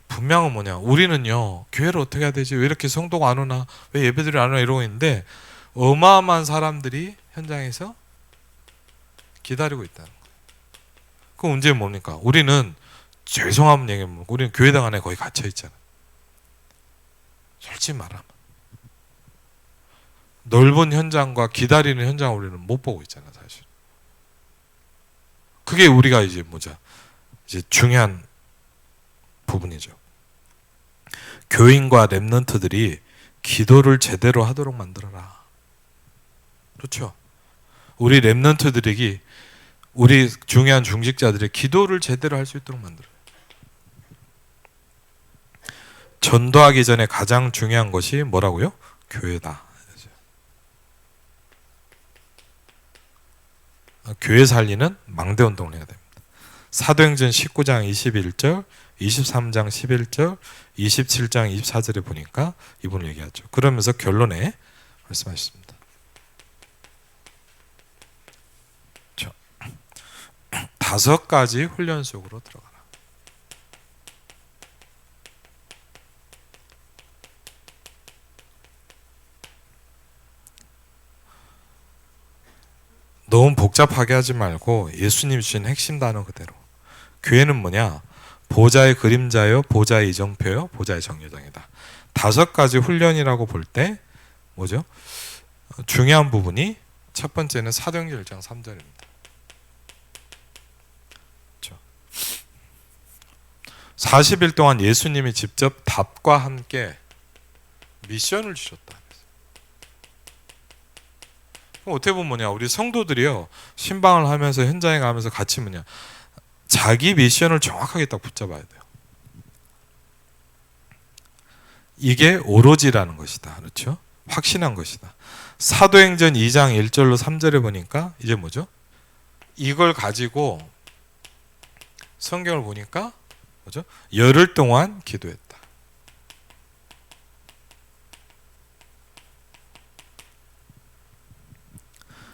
분명은 뭐냐? 우리는요, 교회를 어떻게 해야 되지? 왜 이렇게 성도가 안 오나? 왜 예배들이 안 오나? 이러고 있는데, 어마어마한 사람들이 현장에서 기다리고 있다는 거예요. 그 문제는 뭡니까? 우리는, 죄송한 얘기면, 우리는 교회당 안에 거의 갇혀 있잖아요. 솔직히 말하면. 넓은 현장과 기다리는 현장을 우리는 못 보고 있잖아요, 사실. 그게 우리가 이제 뭐죠? 이제 중요한 부분이죠. 교인과 렘넌트들이 기도를 제대로 하도록 만들어라. 그렇죠? 우리 렘넌트들이 우리 중요한 중직자들이 기도를 제대로 할 수 있도록 만들어요. 전도하기 전에 가장 중요한 것이 뭐라고요? 교회다. 교회 살리는 망대 운동을 해야 됩니다. 사도행전 19장 21절, 23장 11절, 27장 24절에 보니까 이분을 얘기하죠. 그러면서 결론에 말씀하셨습니다. 5가지 훈련 속으로 들어가라. 너무 복잡하게 하지 말고 예수님이 주신 핵심 단어 그대로. 교회는 뭐냐? 보좌의 그림자요, 보좌의 이정표요, 보좌의 정류장이다. 5가지 훈련이라고 볼 때 뭐죠? 중요한 부분이 첫 번째는 사도행전 1장 3절입니다. 그렇죠? 40일 동안 예수님이 직접 답과 함께 미션을 주셨다. 어떻게 보면 뭐냐, 우리 성도들이요, 신방을 하면서 현장에 가면서 같이 뭐냐, 자기 미션을 정확하게 딱 붙잡아야 돼요. 이게 오로지라는 것이다. 그렇죠? 확신한 것이다. 사도행전 2장 1절로 3절에 보니까 이제 뭐죠? 이걸 가지고 성경을 보니까 뭐죠? 열흘 동안 기도했다.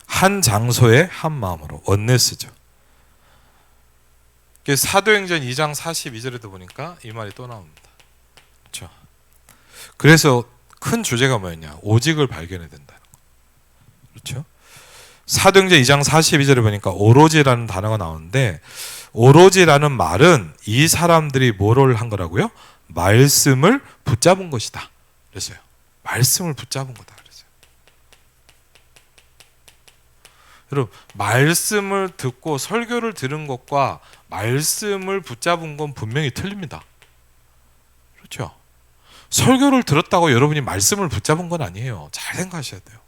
한 장소에 한 마음으로 원네스죠. 사도행전 2장 42절에도 보니까 이 말이 또 나옵니다. 그렇죠? 그래서 큰 주제가 뭐였냐? 오직을 발견해야 된다는 거. 그렇죠? 사도행전 2장 42절에 보니까 오로지라는 단어가 나오는데, 오로지라는 말은 이 사람들이 뭐를 한 거라고요? 말씀을 붙잡은 것이다. 그랬어요. 말씀을 붙잡은 거다. 여러분, 말씀을 듣고 설교를 들은 것과 말씀을 붙잡은 건 분명히 틀립니다. 그렇죠? 설교를 들었다고 여러분이 말씀을 붙잡은 건 아니에요. 잘 생각하셔야 돼요.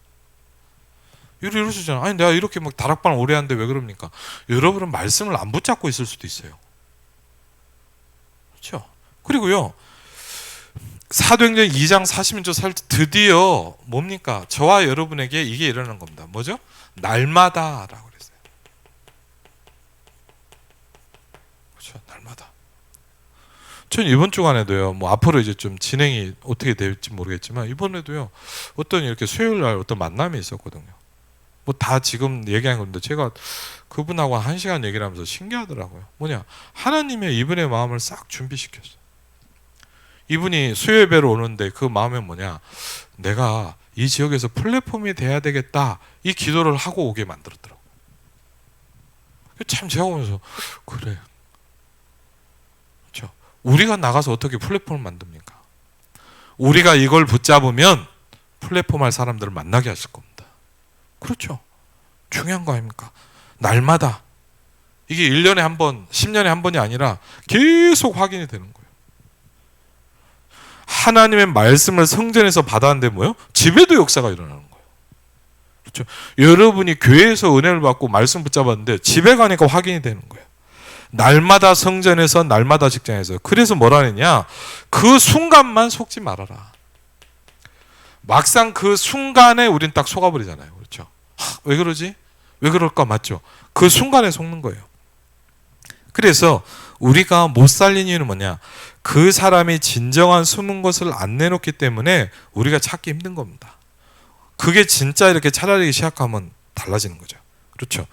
이러시잖아요. 아니, 내가 이렇게 막 다락방 오래 하는데 왜 그럽니까? 여러분은 말씀을 안 붙잡고 있을 수도 있어요. 그렇죠? 그리고요, 사도행전 2장 40절 드디어 뭡니까? 저와 여러분에게 이게 일어나는 겁니다. 뭐죠? 날마다라고 그랬어요. 그렇죠? 날마다. 전 이번 주간에도요, 뭐 앞으로 이제 좀 진행이 어떻게 될지 모르겠지만, 이번에도요, 어떤 이렇게 수요일 날 어떤 만남이 있었거든요. 뭐 다 지금 얘기한 건데, 제가 그분하고 1시간 얘기를 하면서 신기하더라고요. 뭐냐? 하나님의 이분의 마음을 싹 준비시켰어요. 이분이 수요예배로 오는데 그 마음은 뭐냐? 내가 이 지역에서 플랫폼이 돼야 되겠다, 이 기도를 하고 오게 만들었더라고요. 참 제가 보면서 그래, 그렇죠? 우리가 나가서 어떻게 플랫폼을 만듭니까? 우리가 이걸 붙잡으면 플랫폼 할 사람들을 만나게 하실 겁니다. 그렇죠? 중요한 거 아닙니까? 날마다. 이게 1년에 한 번, 10년에 한 번이 아니라 계속 확인이 되는 거예요. 하나님의 말씀을 성전에서 받았는데 뭐요? 집에도 역사가 일어나는 거예요. 그렇죠? 여러분이 교회에서 은혜를 받고 말씀 붙잡았는데 집에 가니까 확인이 되는 거예요. 날마다 성전에서, 날마다 직장에서. 그래서 뭐라 했냐? 그 순간만 속지 말아라. 막상 그 순간에 우린 딱 속아버리잖아요. 그렇죠? 왜 그러지? 왜 그럴까? 맞죠? 그 순간에 속는 거예요. 그래서 우리가 못 살린 이유는 뭐냐? 그 사람이 진정한 숨은 것을 안 내놓기 때문에 우리가 찾기 힘든 겁니다. 그게 진짜 이렇게 차라리 시작하면 달라지는 거죠. 그렇죠?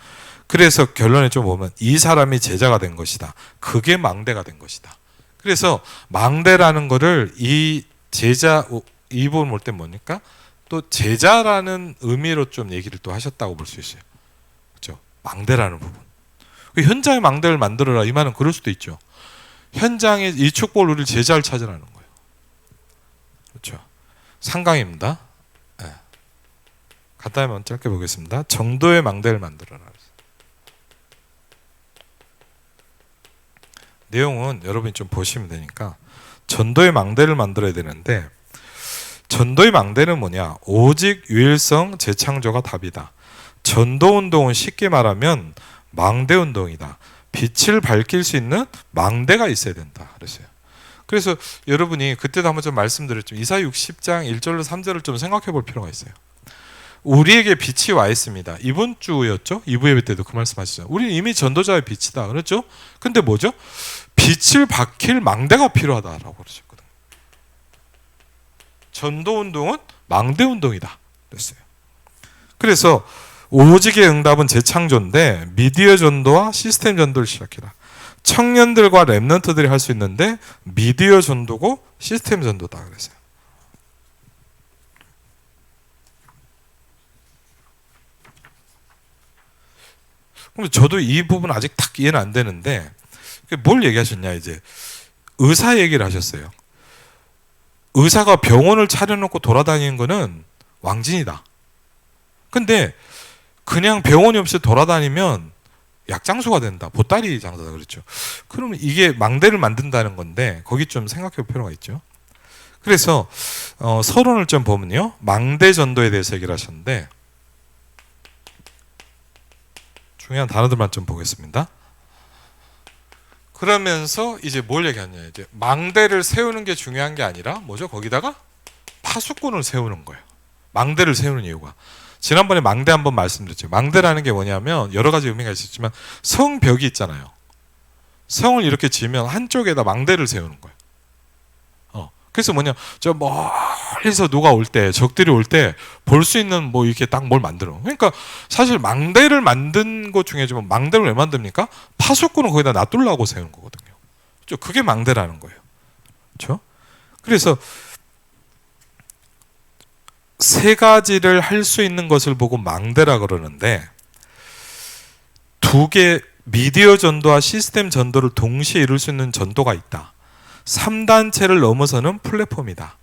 그래서 결론에 좀 보면 이 사람이 제자가 된 것이다. 그게 망대가 된 것이다. 그래서 망대라는 거를 이 제자, 이 부분 볼 때 뭡니까? 또 제자라는 의미로 좀 얘기를 또 하셨다고 볼 수 있어요. 그렇죠? 망대라는 부분. 현장에 망대를 만들어라 이 말은 그럴 수도 있죠. 현장에 이 축복을 누릴 제자를 찾으라는 거예요. 그렇죠? 상강입니다. 네. 간단히 먼저 짧게 보겠습니다. 정도의 망대를 만들어라. 내용은 여러분이 좀 보시면 되니까 전도의 망대를 만들어야 되는데 전도의 망대는 뭐냐? 오직 유일성 재창조가 답이다. 전도 운동은 쉽게 말하면 망대 운동이다. 빛을 밝힐 수 있는 망대가 있어야 된다. 그랬어요. 그래서 여러분이 그때도 한번 좀 말씀드렸죠. 이사야 60장 1절로 3절을 좀 생각해 볼 필요가 있어요. 우리에게 빛이 와 있습니다. 이번 주였죠? 2부 예배 때도 그 말씀 하시죠. 우리는 이미 전도자의 빛이다. 그렇죠? 근데 뭐죠? 빛을 밝힐 망대가 필요하다라고 그러셨거든요. 전도 운동은 망대 운동이다. 그랬어요. 그래서 오직의 응답은 재창조인데 미디어 전도와 시스템 전도를 시작해라. 청년들과 랩런트들이 할 수 있는데 미디어 전도고 시스템 전도다 그랬어요. 그럼 저도 이 부분 아직 딱 이해는 안 되는데 뭘 얘기하셨냐 이제 의사 얘기를 하셨어요. 의사가 병원을 차려놓고 돌아다니는 거는 왕진이다. 근데 그냥 병원이 없이 돌아다니면 약장수가 된다. 보따리 장사다 그랬죠. 그러면 이게 망대를 만든다는 건데 거기 좀 생각해 볼 필요가 있죠. 그래서 서론을 좀 보면요. 망대 전도에 대해서 얘기를 하셨는데 중요한 단어들만 좀 보겠습니다. 그러면서 이제 뭘 얘기하냐. 이제 망대를 세우는 게 중요한 게 아니라 뭐죠? 거기다가 파수꾼을 세우는 거예요. 망대를 세우는 이유가. 지난번에 망대 한번 말씀드렸죠. 망대라는 게 뭐냐면 여러 가지 의미가 있었지만 성벽이 있잖아요. 성을 이렇게 지으면 한쪽에다 망대를 세우는 거예요. 그래서 뭐냐, 저 멀리서 누가 올 때, 적들이 올 때 볼 수 있는 뭐 이렇게 딱 뭘 만들어. 그러니까 사실 망대를 만든 것 중에 좀 망대를 왜 만듭니까? 파수꾼은 거기다 놔두려고 세우는 거거든요. 그렇죠? 그게 망대라는 거예요. 그렇죠? 그래서 세 가지를 할 수 있는 것을 보고 망대라 그러는데 두 개 미디어 전도와 시스템 전도를 동시에 이룰 수 있는 전도가 있다. 3단체를 넘어서는 플랫폼이다.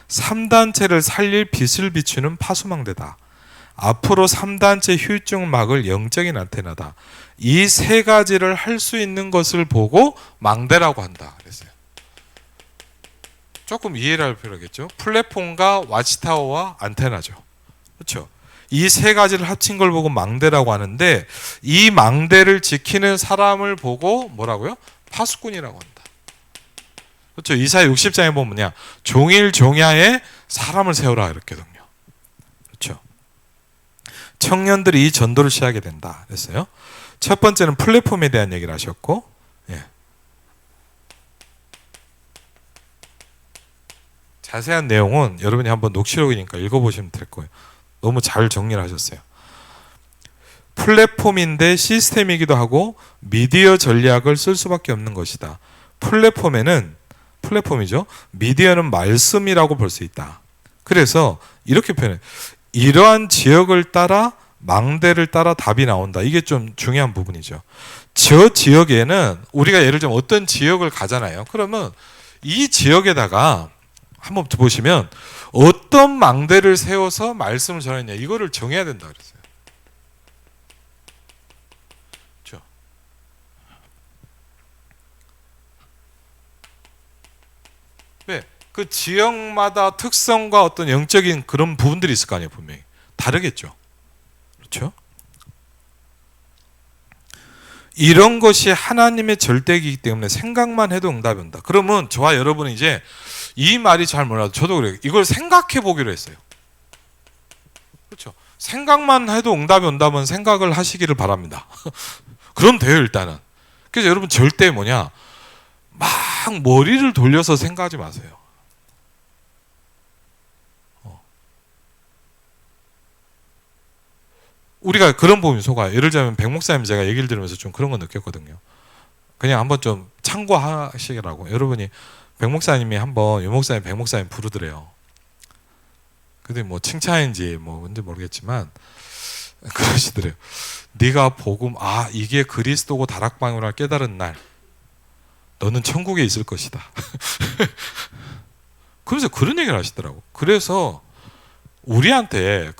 3단체를 살릴 빛을 비추는 파수망대다. 앞으로 3단체 휴증 막을 영적인 안테나다. 이 세 가지를 할 수 있는 것을 보고 망대라고 한다. 그랬어요. 조금 이해를 할 필요하겠죠. 플랫폼과 와치타워와 안테나죠. 그렇죠. 이 세 가지를 합친 걸 보고 망대라고 하는데 이 망대를 지키는 사람을 보고 뭐라고요? 파수꾼이라고 한다. 그렇죠. 이사야 60장에 보면 뭐냐? 종일 종야에 사람을 세우라 이렇게든요. 그렇죠. 청년들이 이 전도를 시작하게 된다. 그랬어요. 첫 번째는 플랫폼에 대한 얘기를 하셨고, 예. 자세한 내용은 여러분이 한번 녹취록이니까 읽어보시면 될 거예요. 너무 잘 정리를 하셨어요. 플랫폼인데 시스템이기도 하고 미디어 전략을 쓸 수밖에 없는 것이다. 플랫폼이죠. 미디어는 말씀이라고 볼 수 있다. 그래서 이렇게 표현해. 이러한 지역을 따라 망대를 따라 답이 나온다. 이게 좀 중요한 부분이죠. 저 지역에는 우리가 예를 들면 어떤 지역을 가잖아요. 그러면 이 지역에다가 한번 보시면 어떤 망대를 세워서 말씀을 전했냐 이거를 정해야 된다 그랬어요. 그 지역마다 특성과 어떤 영적인 그런 부분들이 있을 거 아니에요. 분명히 다르겠죠. 그렇죠? 이런 것이 하나님의 절대이기 때문에 생각만 해도 응답이 온다. 그러면 저와 여러분은 이제 이 말이 잘 몰라도 저도 그래요. 이걸 생각해 보기로 했어요. 그렇죠? 생각만 해도 응답이 온다면 생각을 하시기를 바랍니다. 그럼 돼요, 일단은. 그래서 여러분 절대 뭐냐, 막 머리를 돌려서 생각하지 마세요. 우리가 그런 부분이 속아요. 예를 들면 백 목사님 제가 얘기를 들으면서 좀 그런 거 느꼈거든요. 그냥 한번 좀 참고하시라고. 여러분이 백 목사님이 한번 유 목사님, 백 목사님 부르더래요. 근데 뭐 칭찬인지 뭐 뭔지 모르겠지만 그러시더래요. 네가 복음, 아 이게 그리스도고 다락방이라 깨달은 날 너는 천국에 있을 것이다. 그러면서 그런 얘기를 하시더라고. 그래서 우리한테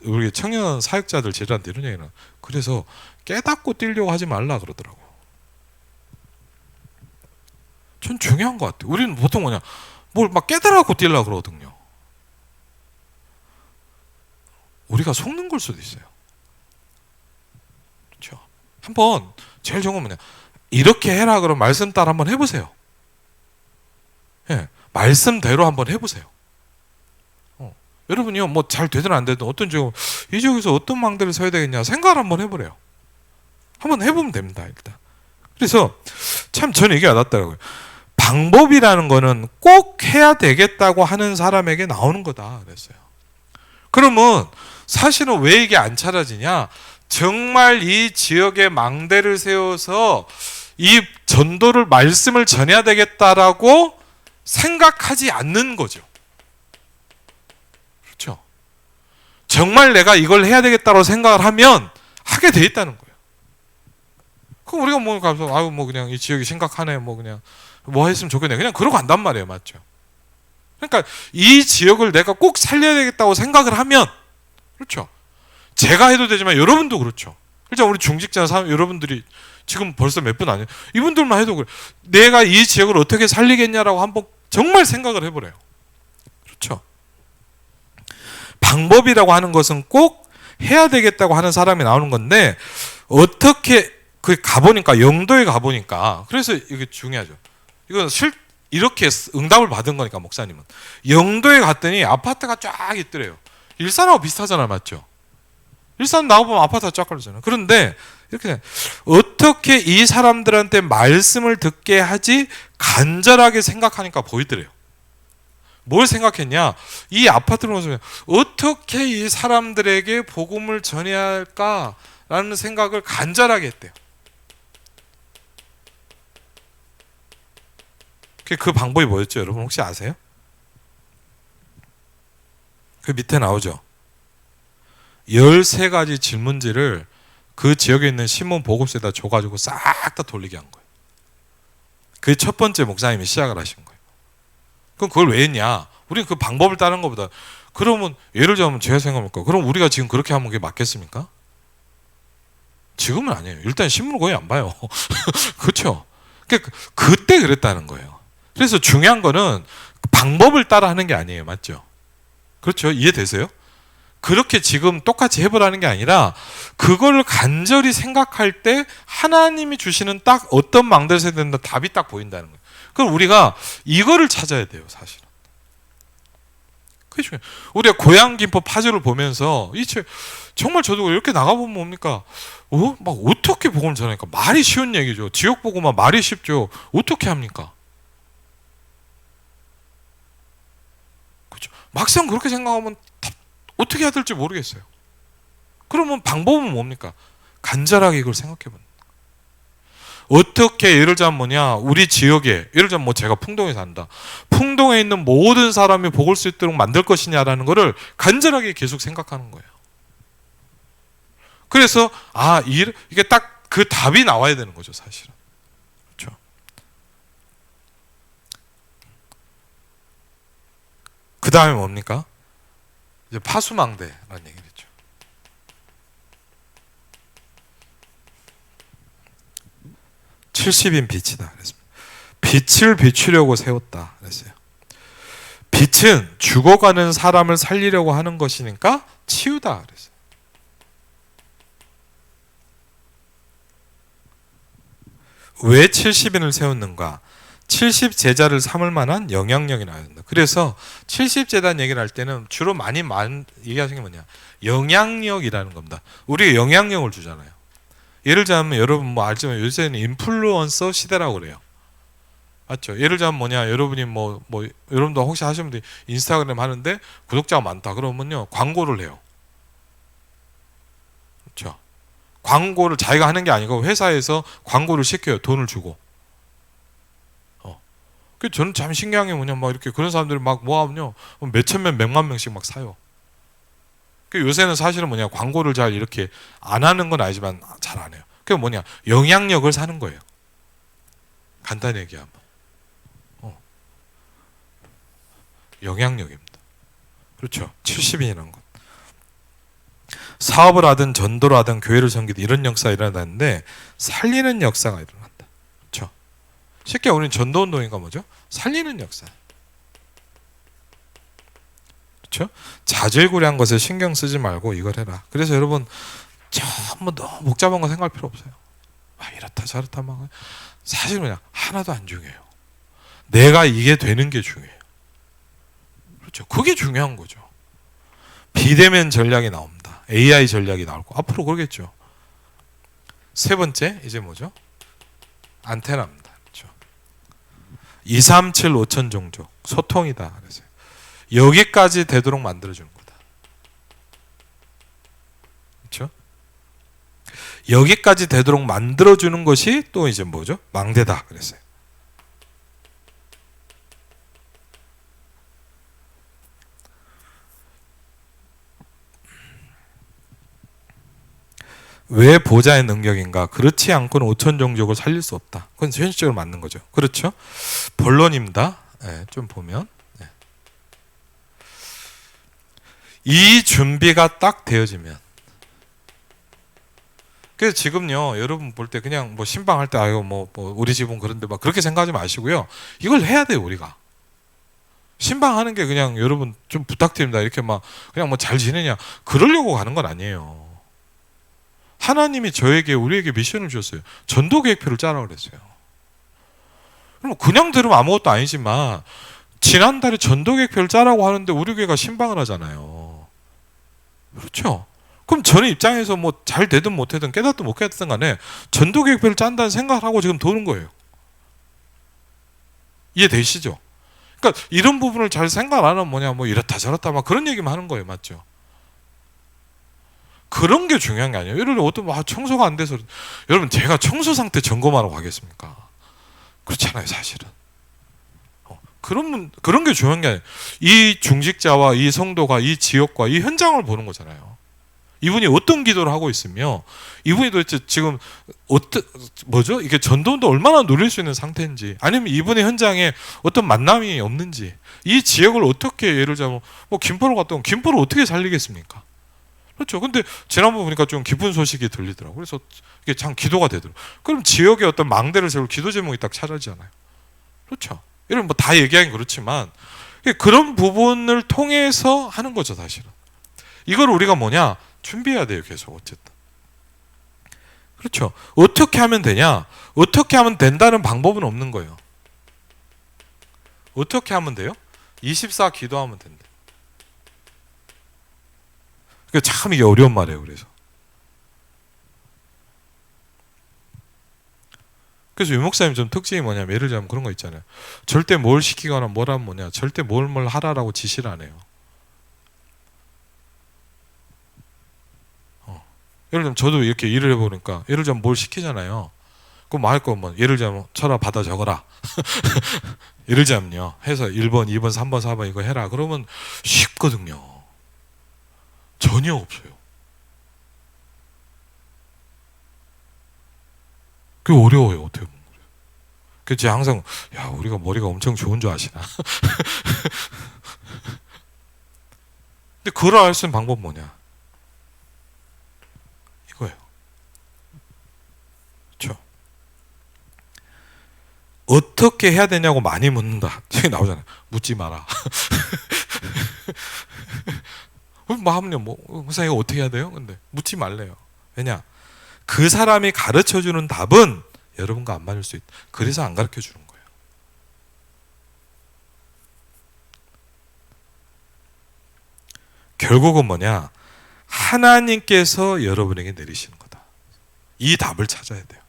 우리 청년 사역자들 제자한테 이런 얘기는, 그래서 깨닫고 뛰려고 하지 말라 그러더라고. 전 중요한 것 같아요. 우리는 보통 뭐냐, 뭘 막 깨달아갖고 뛰려고 그러거든요. 우리가 속는 걸 수도 있어요. 그렇죠? 한번 제일 좋은 건 뭐냐, 이렇게 해라 그러면 말씀 따라 한번 해보세요. 예, 말씀대로 한번 해보세요. 여러분이요, 뭐 잘 되든 안 되든 어떤 지역, 이 지역에서 어떤 망대를 서야 되겠냐 생각을 한번 해보래요. 한번 해보면 됩니다, 일단. 그래서 참 저는 이게 와닿더라고요. 방법이라는 거는 꼭 해야 되겠다고 하는 사람에게 나오는 거다 그랬어요. 그러면 사실은 왜 이게 안 찾아지냐? 정말 이 지역에 망대를 세워서 이 전도를, 말씀을 전해야 되겠다라고 생각하지 않는 거죠. 그렇죠? 정말 내가 이걸 해야 되겠다고 생각을 하면 하게 돼 있다는 거예요. 그럼 우리가 뭐 가서 아유 뭐 그냥 이 지역이 심각하네, 뭐 그냥 뭐 했으면 좋겠네, 그냥 그러고 간단 말이에요. 맞죠? 그러니까 이 지역을 내가 꼭 살려야 되겠다고 생각을 하면, 그렇죠? 제가 해도 되지만 여러분도 그렇죠. 그렇죠? 우리 중직자 사람 여러분들이 지금 벌써 몇 분 아니에요? 이분들만 해도 그래. 내가 이 지역을 어떻게 살리겠냐라고 한번 정말 생각을 해보래요. 그렇죠? 방법이라고 하는 것은 꼭 해야 되겠다고 하는 사람이 나오는 건데, 어떻게 가보니까, 영도에 가보니까, 그래서 이게 중요하죠. 이건 이렇게 응답을 받은 거니까, 목사님은. 영도에 갔더니 아파트가 쫙 있더래요. 일산하고 비슷하잖아, 맞죠? 일산 나와보면 아파트가 쫙 걸리잖아요. 그런데 이렇게 어떻게 이 사람들한테 말씀을 듣게 하지 간절하게 생각하니까 보이더래요. 뭘 생각했냐? 이 아파트를 보면서 어떻게 이 사람들에게 복음을 전해야 할까라는 생각을 간절하게 했대요. 그 방법이 뭐였죠? 여러분 혹시 아세요? 그 밑에 나오죠. 13가지 질문지를 그 지역에 있는 신문 보급소에다 줘가지고 싹 다 돌리게 한 거예요. 그게 첫 번째 목사님이 시작을 하신 거예요. 그럼 그걸 왜 했냐? 우리는 그 방법을 따르는 것보다, 그러면 예를 들면 제가 생각해볼까? 그럼 우리가 지금 그렇게 하면 그게 맞겠습니까? 지금은 아니에요. 일단 신문을 거의 안 봐요. 그렇죠? 그때 그랬다는 거예요. 그래서 중요한 거는 방법을 따라 하는 게 아니에요. 맞죠? 그렇죠? 이해되세요? 그렇게 지금 똑같이 해보라는 게 아니라 그걸 간절히 생각할 때 하나님이 주시는 딱 어떤 망대를 세야 된다 답이 딱 보인다는 거예요. 그럼 우리가 이거를 찾아야 돼요, 사실은. 그게 중요해요. 우리가 고향김포 파주를 보면서 정말 저도 이렇게 나가보면 뭡니까? 막 어떻게 복음을 전하니까 말이 쉬운 얘기죠. 지역 복음만 말이 쉽죠. 어떻게 합니까? 그렇죠. 막상 그렇게 생각하면 어떻게 해야 될지 모르겠어요. 그러면 방법은 뭡니까? 간절하게 이걸 생각해보는 거예요. 어떻게, 예를 들면 뭐냐, 우리 지역에, 예를 들면 뭐 제가 풍동에 산다. 풍동에 있는 모든 사람이 복을 수 있도록 만들 것이냐라는 거를 간절하게 계속 생각하는 거예요. 그래서 이게 딱 그 답이 나와야 되는 거죠, 사실은. 그렇죠? 그 다음에 뭡니까? 이제 파수망대라는 얘기를 했죠. (70인) 빛이다 그랬습니다. 빛을 비추려고 세웠다 그랬어요. 빛은 죽어가는 사람을 살리려고 하는 것이니까 치유다 그랬어요. 왜 70인을 세웠는가? 70제자를 삼을 만한 영향력이 나야 된다. 그래서 70제단 얘기를 할 때는 주로 많이 얘기하시는 게 뭐냐? 영향력이라는 겁니다. 우리가 영향력을 주잖아요. 예를 들자면 여러분 뭐 알지만 요새는 인플루언서 시대라고 그래요. 맞죠? 예를 들자면 뭐냐? 여러분이 뭐 여러분도 혹시 하시는 분들이 인스타그램 하는데 구독자가 많다. 그러면요. 광고를 해요. 그렇죠? 광고를 자기가 하는 게 아니고 회사에서 광고를 시켜요. 돈을 주고. 그 저는 참 신기한 게 뭐냐, 막 이렇게 그런 사람들이 막 모아면요, 몇천 명, 몇만 명씩 막 사요. 그 요새는 사실은 뭐냐, 광고를 잘 이렇게 안 하는 건 아니지만 잘 안 해요. 그게 뭐냐, 영향력을 사는 거예요. 간단히 얘기하면, 영향력입니다. 그렇죠. 70인이라는 것. 사업을 하든 전도를 하든 교회를 섬기든 이런 역사가 일어나는데 살리는 역사가 일어난다. 그렇죠. 쉽게 우리는 전도운동인가 뭐죠? 살리는 역사. 그렇죠? 자질구레한 것에 신경 쓰지 말고 이걸 해라. 그래서 여러분 전부 너무 복잡한 거 생각할 필요 없어요. 이렇다 저렇다 막 사실 그냥 하나도 안 중요해요. 내가 이게 되는 게 중요해요. 그렇죠? 그게 중요한 거죠. 비대면 전략이 나옵니다. AI 전략이 나올 거. 앞으로 그러겠죠. 세 번째 이제 뭐죠? 안테나입니다. 237 5천 종족 소통이다 그래서요. 여기까지 되도록 만들어주는 거다. 그렇죠? 여기까지 되도록 만들어주는 것이 또 이제 뭐죠? 망대다 그랬어요. 왜 보좌의 능력인가? 그렇지 않고는 5천 종족을 살릴 수 없다. 그건 현실적으로 맞는 거죠. 그렇죠? 본론입니다. 네, 좀 보면 이 준비가 딱 되어지면, 그래서 지금요 여러분 볼 때 그냥 뭐 신방할 때 아유 뭐 우리 집은 그런데 막 그렇게 생각하지 마시고요. 이걸 해야 돼요. 우리가 신방하는 게 그냥 여러분 좀 부탁드립니다 이렇게 막 그냥 뭐 잘 지내냐 그러려고 가는 건 아니에요. 하나님이 우리에게 미션을 주셨어요. 전도 계획표를 짜라 그랬어요. 그럼 그냥 들으면 아무것도 아니지만 지난달에 전도 계획표를 짜라고 하는데 우리 교회가 신방을 하잖아요. 그렇죠? 그럼 저는 입장에서 뭐 잘 되든 못되든 깨닫든 못 깨닫든 간에 전도 계획표를 짠다는 생각을 하고 지금 도는 거예요. 이해되시죠? 그러니까 이런 부분을 잘 생각 안 하면 뭐냐 뭐 이렇다 저렇다 막 그런 얘기만 하는 거예요. 맞죠? 그런 게 중요한 게 아니에요. 예를 들어 어떤 청소가 안 돼서 여러분 제가 청소 상태 점검하러 가겠습니까? 그렇잖아요, 사실은. 그런 게 중요한 게 아니에요. 이 중직자와 이 성도가 이 지역과 이 현장을 보는 거잖아요. 이분이 어떤 기도를 하고 있으며 이분이 도대체 지금 뭐죠? 이게 전도도 얼마나 누릴 수 있는 상태인지, 아니면 이분의 현장에 어떤 만남이 없는지, 이 지역을 어떻게 예를 들자면 뭐 김포로 갔다 오면 김포를 어떻게 살리겠습니까? 그렇죠. 근데 지난번 보니까 좀 기쁜 소식이 들리더라고요. 그래서 이게 참 기도가 되더라고요. 그럼 지역에 어떤 망대를 세울 기도 제목이 딱 차려지잖아요. 그렇죠. 이런 뭐 다 얘기하긴 그렇지만 그런 부분을 통해서 하는 거죠, 사실은. 이걸 우리가 뭐냐? 준비해야 돼요, 계속. 어쨌든. 그렇죠. 어떻게 하면 되냐? 어떻게 하면 된다는 방법은 없는 거예요. 어떻게 하면 돼요? 24 기도하면 된다. 참 이게 어려운 말이에요. 그래서 유목사님 좀 특징이 뭐냐면 예를 들자면 그런 거 있잖아요. 절대 뭘 시키거나 뭘 하면 뭐냐, 절대 뭘 하라라고 지시를 안 해요. 예를 들면 저도 이렇게 일을 해보니까 예를 들자면 뭘 시키잖아요. 그럼 뭐 할 거 뭐 예를 들자면 쳐라 받아 적어라. 예를 들자면요 해서 1번 2번 3번 4번 이거 해라 그러면 쉽거든요. 전혀 없어요. 그게 어려워요. 어떻게 보면. 그래서 제가 항상 야 우리가 머리가 엄청 좋은 줄 아시나. 근데 그걸 알 수 있는 방법 뭐냐, 이거예요. 그렇죠. 어떻게 해야 되냐고 많이 묻는다. 저기 나오잖아요. 묻지 마라. 마음요 목사 이거 어떻게 해야 돼요? 근데 묻지 말래요. 왜냐? 그 사람이 가르쳐 주는 답은 여러분과 안 맞을 수 있다. 그래서 안 가르쳐 주는 거예요. 결국은 뭐냐? 하나님께서 여러분에게 내리시는 거다. 이 답을 찾아야 돼요.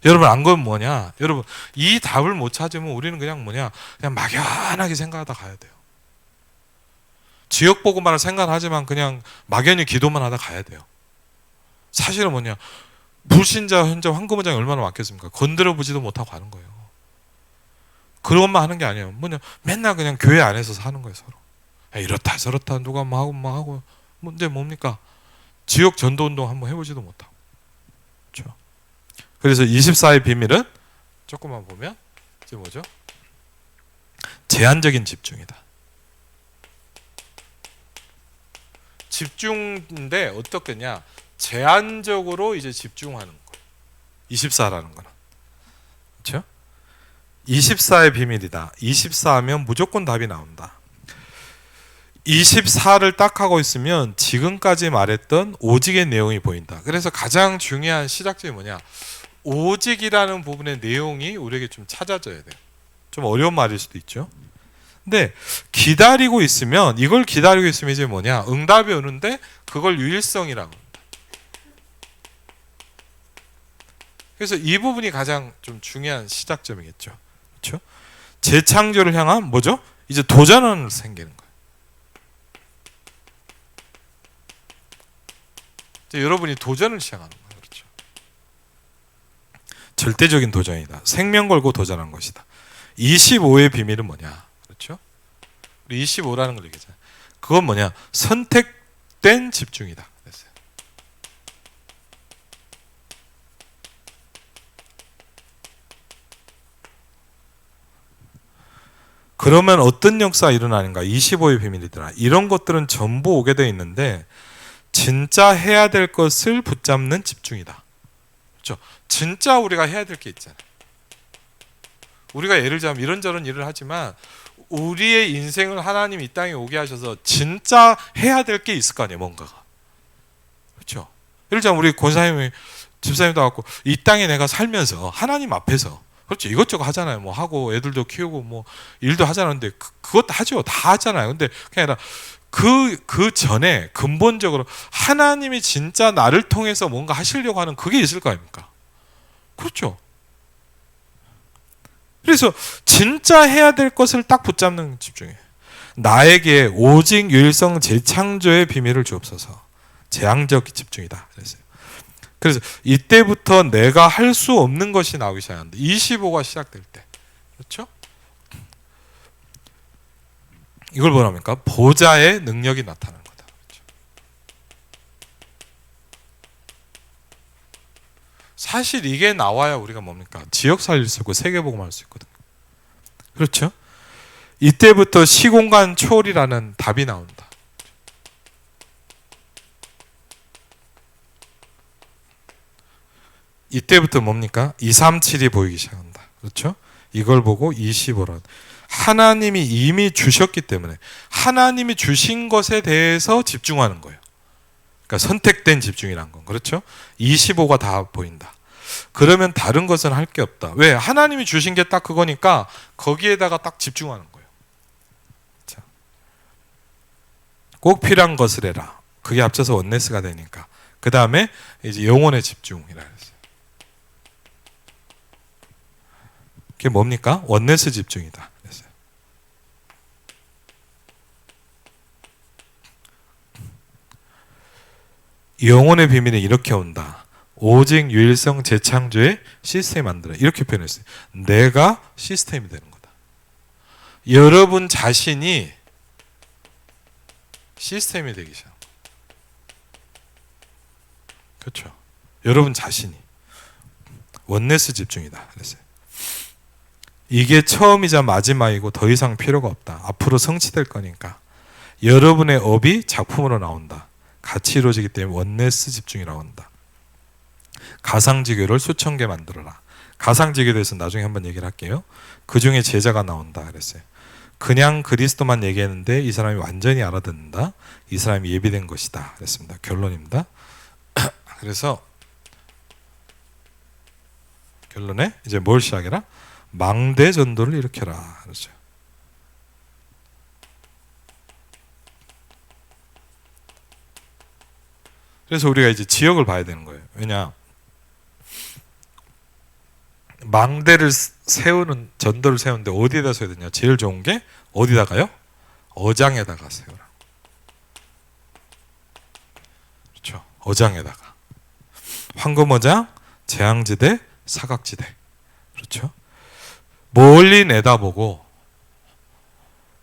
여러분 안 그건 뭐냐? 여러분 이 답을 못 찾으면 우리는 그냥 뭐냐? 그냥 막연하게 생각하다 가야 돼요. 지역 보고만을 생각하지만 그냥 막연히 기도만 하다 가야 돼요. 사실은 뭐냐? 불신자 현재 황금원장이 얼마나 많겠습니까? 건드려 보지도 못하고 가는 거예요. 그것만 하는 게 아니에요. 뭐냐? 맨날 그냥 교회 안에서 사는 거예요, 서로. 이렇다 저렇다 누가 뭐 하고 문제 뭡니까? 지역 전도운동 한번 해보지도 못하고. 그렇죠? 그래서 24의 비밀은 조금만 보면 이제 뭐죠? 제한적인 집중이다. 집중인데 어떻겠냐? 제한적으로 이제 집중하는 거예요. 24라는 거는. 그렇죠? 24의 비밀이다. 24하면 무조건 답이 나온다. 24를 딱 하고 있으면 지금까지 말했던 오직의 내용이 보인다. 그래서 가장 중요한 시작점이 뭐냐? 오직이라는 부분의 내용이 우리에게 좀 찾아져야 돼요. 좀 어려운 말일 수도 있죠. 근데 기다리고 있으면 이걸 기다리고 있으면 이제 뭐냐? 응답이 오는데 그걸 유일성이라고 합니다. 그래서 이 부분이 가장 좀 중요한 시작점이겠죠. 그렇죠? 재창조를 향한 뭐죠? 이제 도전은 생기는 거예요. 이제 여러분이 도전을 시작하는 거예요. 그렇죠? 절대적인 도전이다. 생명 걸고 도전한 것이다. 25의 비밀은 뭐냐? 그렇죠? 우리 25라는 걸 얘기하잖아요. 그건 뭐냐? 선택된 집중이다. 그랬어요. 그러면 어떤 역사가 일어나는가? 25의 비밀이더라. 이런 것들은 전부 오게 되어 있는데 진짜 해야 될 것을 붙잡는 집중이다. 그렇죠? 진짜 우리가 해야 될 게 있잖아요. 우리가 예를 들자면 이런저런 일을 하지만 우리의 인생을 하나님 이 땅에 오게 하셔서 진짜 해야 될 게 있을 거 아니에요, 뭔가가. 그렇죠? 예를 들자면 우리 권사님이 집사님도 갖고 이 땅에 내가 살면서 하나님 앞에서 그렇죠, 이것저것 하잖아요. 뭐 하고 애들도 키우고 뭐 일도 하잖아요. 근데 그것도 하죠, 다 하잖아요. 근데 그게 아니라 그 전에 근본적으로 하나님이 진짜 나를 통해서 뭔가 하시려고 하는 그게 있을 거 아닙니까? 그렇죠. 그래서 진짜 해야 될 것을 딱 붙잡는 집중이에요. 나에게 오직 유일성 재창조의 비밀을 주옵소서. 재앙적 집중이다. 그랬어요. 그래서 이때부터 내가 할 수 없는 것이 나오기 시작합니다. 25가 시작될 때. 그렇죠? 이걸 뭐랍니까? 보좌의 능력이 나타나는 거다. 그렇죠? 사실 이게 나와야 우리가 뭡니까? 지역 살릴 수 있고 세계복음을 할 수 있거든요. 그렇죠? 이때부터 시공간 초월이라는 답이 나온다. 이때부터 뭡니까? 237이 보이기 시작한다. 그렇죠? 이걸 보고 25란 하나님이 이미 주셨기 때문에 하나님이 주신 것에 대해서 집중하는 거예요. 그러니까 선택된 집중이란 건. 그렇죠? 25가 다 보인다. 그러면 다른 것은 할 게 없다. 왜? 하나님이 주신 게 딱 그거니까 거기에다가 딱 집중하는 거예요. 자, 꼭 필요한 것을 해라. 그게 합쳐서 원네스가 되니까. 그 다음에 이제 영혼의 집중이라 했어요. 그게 뭡니까? 원네스 집중이다. 그랬어요. 영혼의 비밀이 이렇게 온다. 오직 유일성 재창조의 시스템 만들어. 이렇게 표현했어요. 내가 시스템이 되는 거다. 여러분 자신이 시스템이 되기 시작. 그렇죠. 여러분 자신이 원네스 집중이다. 그랬어요. 이게 처음이자 마지막이고 더 이상 필요가 없다. 앞으로 성취될 거니까. 여러분의 업이 작품으로 나온다. 같이 이루어지기 때문에 원네스 집중이라고 한다. 가상지교를 수천 개 만들어라. 가상직에 대해서 나중에 한번 얘기를 할게요. 그 중에 제자가 나온다 그랬어요. 그냥 그리스도만 얘기했는데 이 사람이 완전히 알아듣는다. 이 사람이 예비된 것이다 그랬습니다. 결론입니다. 그래서 결론에 이제 뭘 시작해라? 망대 전도를 일으켜라 그렇죠. 그래서 우리가 이제 지역을 봐야 되는 거예요. 왜냐? 망대를 세우는 전도를 세우는데 어디에다 세워야 되냐? 제일 좋은 게 어디다가요? 어장에다가 세우라. 그렇죠. 어장에다가. 황금어장, 재앙지대, 사각지대. 그렇죠. 멀리 내다보고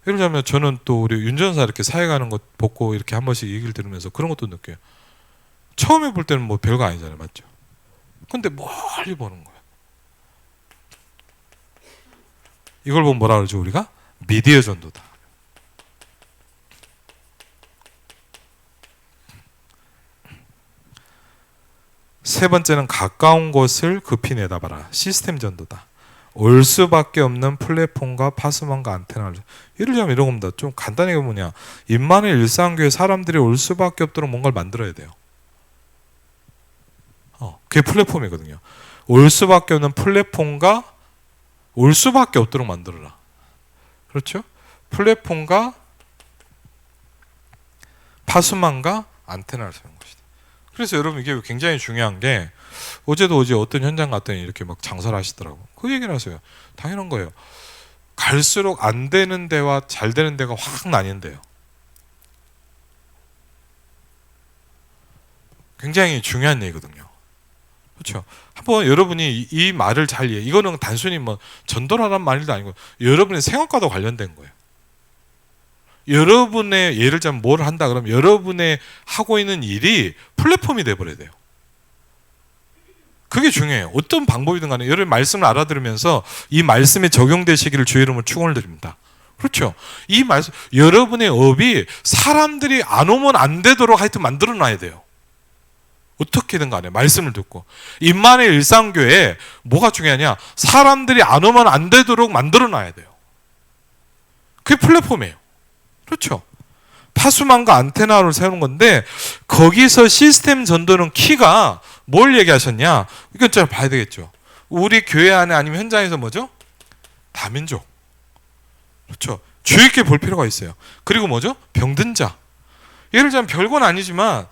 예를 들자면 저는 또 우리 윤전사 이렇게 사회 가는 것 보고 이렇게 한 번씩 얘기를 들으면서 그런 것도 느껴요. 처음에 볼 때는 뭐 별거 아니잖아요. 맞죠? 근데 멀리 보는 거예요. 이걸 보면 뭐라 그러죠? 우리가? 미디어 전도다. 세 번째는 가까운 곳을 급히 내다봐라. 시스템 전도다. 올 수밖에 없는 플랫폼과 파수망과 안테나를. 예를 들면 이런 겁니다. 좀 간단하게 뭐냐. 임만의 일상교회 사람들이 올 수밖에 없도록 뭔가를 만들어야 돼요. 그게 플랫폼이거든요. 올 수밖에 없는 플랫폼과 올 수밖에 없도록 만들어라. 그렇죠? 플랫폼과 파수망과 안테나를 세우는 것이다. 그래서 여러분 이게 굉장히 중요한 게 어제 어떤 현장 갔더니 이렇게 막 장사를 하시더라고. 그 얘기를 하세요. 당연한 거예요. 갈수록 안 되는 데와 잘 되는 데가 확 나뉜대요. 굉장히 중요한 얘기거든요. 그렇죠. 한번 여러분이 이 말을 잘 이해. 이거는 단순히 뭐 전도라는 말도 아니고 여러분의 생활과도 관련된 거예요. 여러분의 예를 들자면 뭘 한다 그러면 여러분의 하고 있는 일이 플랫폼이 돼버려야 돼요. 그게 중요해요. 어떤 방법이든 간에 여러분 말씀을 알아들으면서 이 말씀에 적용되시기를 주의 이름으로 축원을 드립니다. 그렇죠. 이 말씀 여러분의 업이 사람들이 안 오면 안 되도록 하여튼 만들어 놔야 돼요. 어떻게든 간에 말씀을 듣고. 임만의 일상교회에 뭐가 중요하냐? 사람들이 안 오면 안 되도록 만들어 놔야 돼요. 그게 플랫폼이에요. 그렇죠. 파수망과 안테나를 세우는 건데 거기서 시스템 전도는 키가 뭘 얘기하셨냐? 이건 좀 봐야 되겠죠. 우리 교회 안에 아니면 현장에서 뭐죠? 다민족. 그렇죠. 주의 있게 볼 필요가 있어요. 그리고 뭐죠? 병든 자. 예를 들자면 별건 아니지만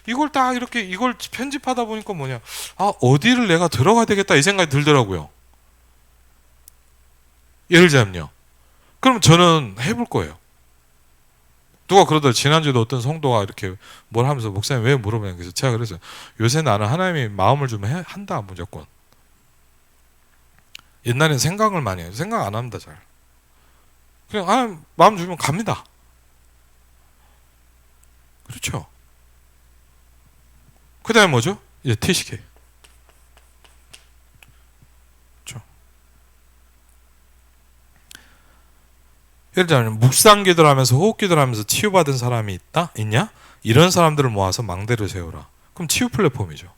이걸 딱 이렇게 이걸 편집하다 보니까 뭐냐? 어디를 내가 들어가야 되겠다 이 생각이 들더라고요. 예를 들자면요. 그럼 저는 해볼 거예요. 누가 그러더라. 지난주에도 어떤 성도가 이렇게 뭘 하면서 목사님 왜 물어보냐. 그래서 제가 그랬어요. 요새 나는 하나님이 마음을 좀 한다 무조건. 옛날엔 생각을 많이 해요. 생각 안 합니다 잘. 그냥 마음 주면 갑니다. 그렇죠. 그 다음에 뭐죠? 이제 TCK. 그렇죠. 예를 들자면 묵상 기도를 하면서 호흡 기도를 하면서 치유받은 사람이 있냐? 이런 사람들을 모아서 망대를 세우라. 그럼 치유 플랫폼이죠.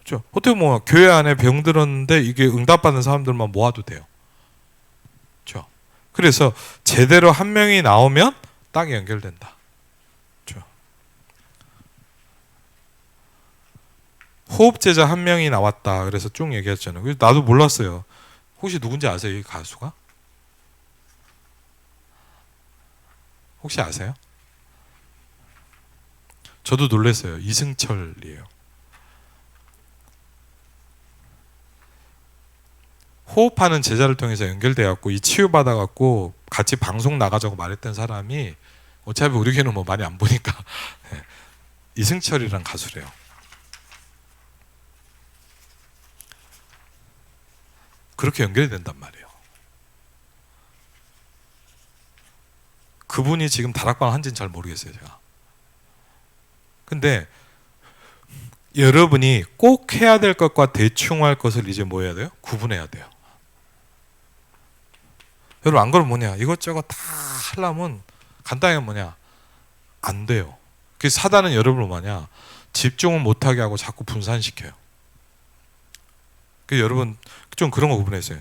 그렇죠. 어떻게 뭐 교회 안에 병 들었는데 이게 응답받는 사람들만 모아도 돼요. 그렇죠. 그래서 제대로 한 명이 나오면 땅이 연결된다. 그렇죠. 호흡제자 한 명이 나왔다. 그래서 쭉 얘기했잖아요. 나도 몰랐어요. 혹시 누군지 아세요? 이 가수가? 혹시 아세요? 저도 놀랐어요. 이승철이에요. 호흡하는 제자를 통해서 연결돼갖고 이 치유받아갖고 같이 방송 나가자고 말했던 사람이 어차피 우리 교회는 뭐 많이 안 보니까 이승철이란 가수래요. 그렇게 연결이 된단 말이에요. 그분이 지금 다락방 한지는 잘 모르겠어요 제가. 근데 여러분이 꼭 해야 될 것과 대충 할 것을 이제 뭐 해야 돼요? 구분해야 돼요. 여러분 안 그러면 뭐냐? 이것저것 다 하려면 간단하게 뭐냐? 안 돼요. 그래서 사단은 여러분을 뭐냐? 집중을 못하게 하고 자꾸 분산시켜요. 여러분 좀 그런 거 구분해주세요.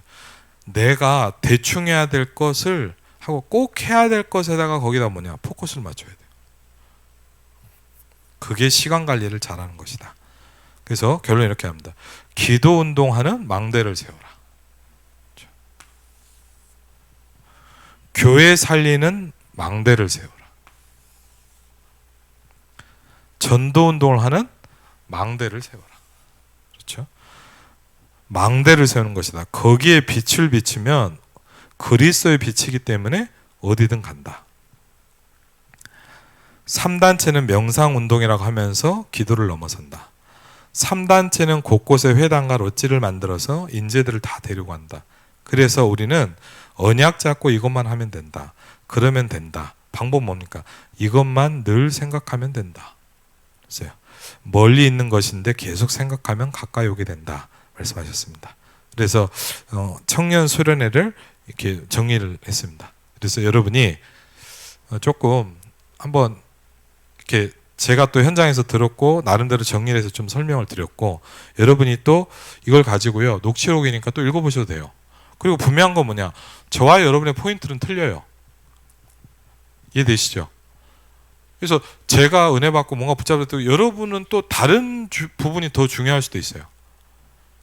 내가 대충 해야 될 것을 하고 꼭 해야 될 것에다가 거기다 포커스를 맞춰야 돼요. 그게 시간 관리를 잘하는 것이다. 그래서 결론 이렇게 합니다. 기도 운동하는 망대를 세워라. 그렇죠? 교회 살리는 망대를 세워라. 전도 운동을 하는 망대를 세워라. 그렇죠? 망대를 세우는 것이다. 거기에 빛을 비추면 그리스도의 빛이기 때문에 어디든 간다. 3단체는 명상운동이라고 하면서 기도를 넘어선다. 3단체는 곳곳에 회당과 롯지를 만들어서 인재들을 다 데리고 간다. 그래서 우리는 언약 잡고 이것만 하면 된다. 그러면 된다. 방법 뭡니까? 이것만 늘 생각하면 된다. 그래서 멀리 있는 것인데 계속 생각하면 가까이 오게 된다. 말씀하셨습니다. 그래서 청년 수련회를 이렇게 정리를 했습니다. 그래서 여러분이 조금 한번 이렇게 제가 또 현장에서 들었고 나름대로 정리를 해서 좀 설명을 드렸고 여러분이 또 이걸 가지고요 녹취록이니까 또 읽어보셔도 돼요. 그리고 분명한 건 뭐냐, 저와 여러분의 포인트는 틀려요. 이해되시죠? 그래서 제가 은혜 받고 뭔가 붙잡을 여러분은 또 다른 부분이 더 중요할 수도 있어요.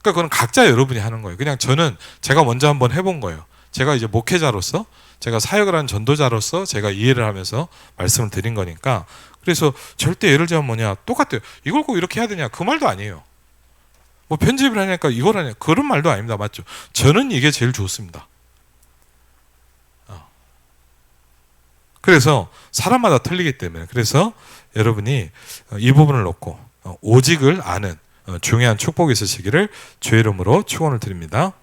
그러니까 그건 각자 여러분이 하는 거예요. 그냥 저는 제가 먼저 한번 해본 거예요. 제가 이제 목회자로서, 제가 사역을 하는 전도자로서 제가 이해를 하면서 말씀을 드린 거니까. 그래서 절대 예를 들면 똑같아요. 이걸 꼭 이렇게 해야 되냐, 그 말도 아니에요. 뭐 편집을 하니까 이걸 하냐, 그런 말도 아닙니다. 맞죠? 저는 이게 제일 좋습니다. 그래서 사람마다 틀리기 때문에, 그래서 여러분이 이 부분을 놓고 오직을 아는 중요한 축복이 있으시기를 주의 이름으로 축원을 드립니다.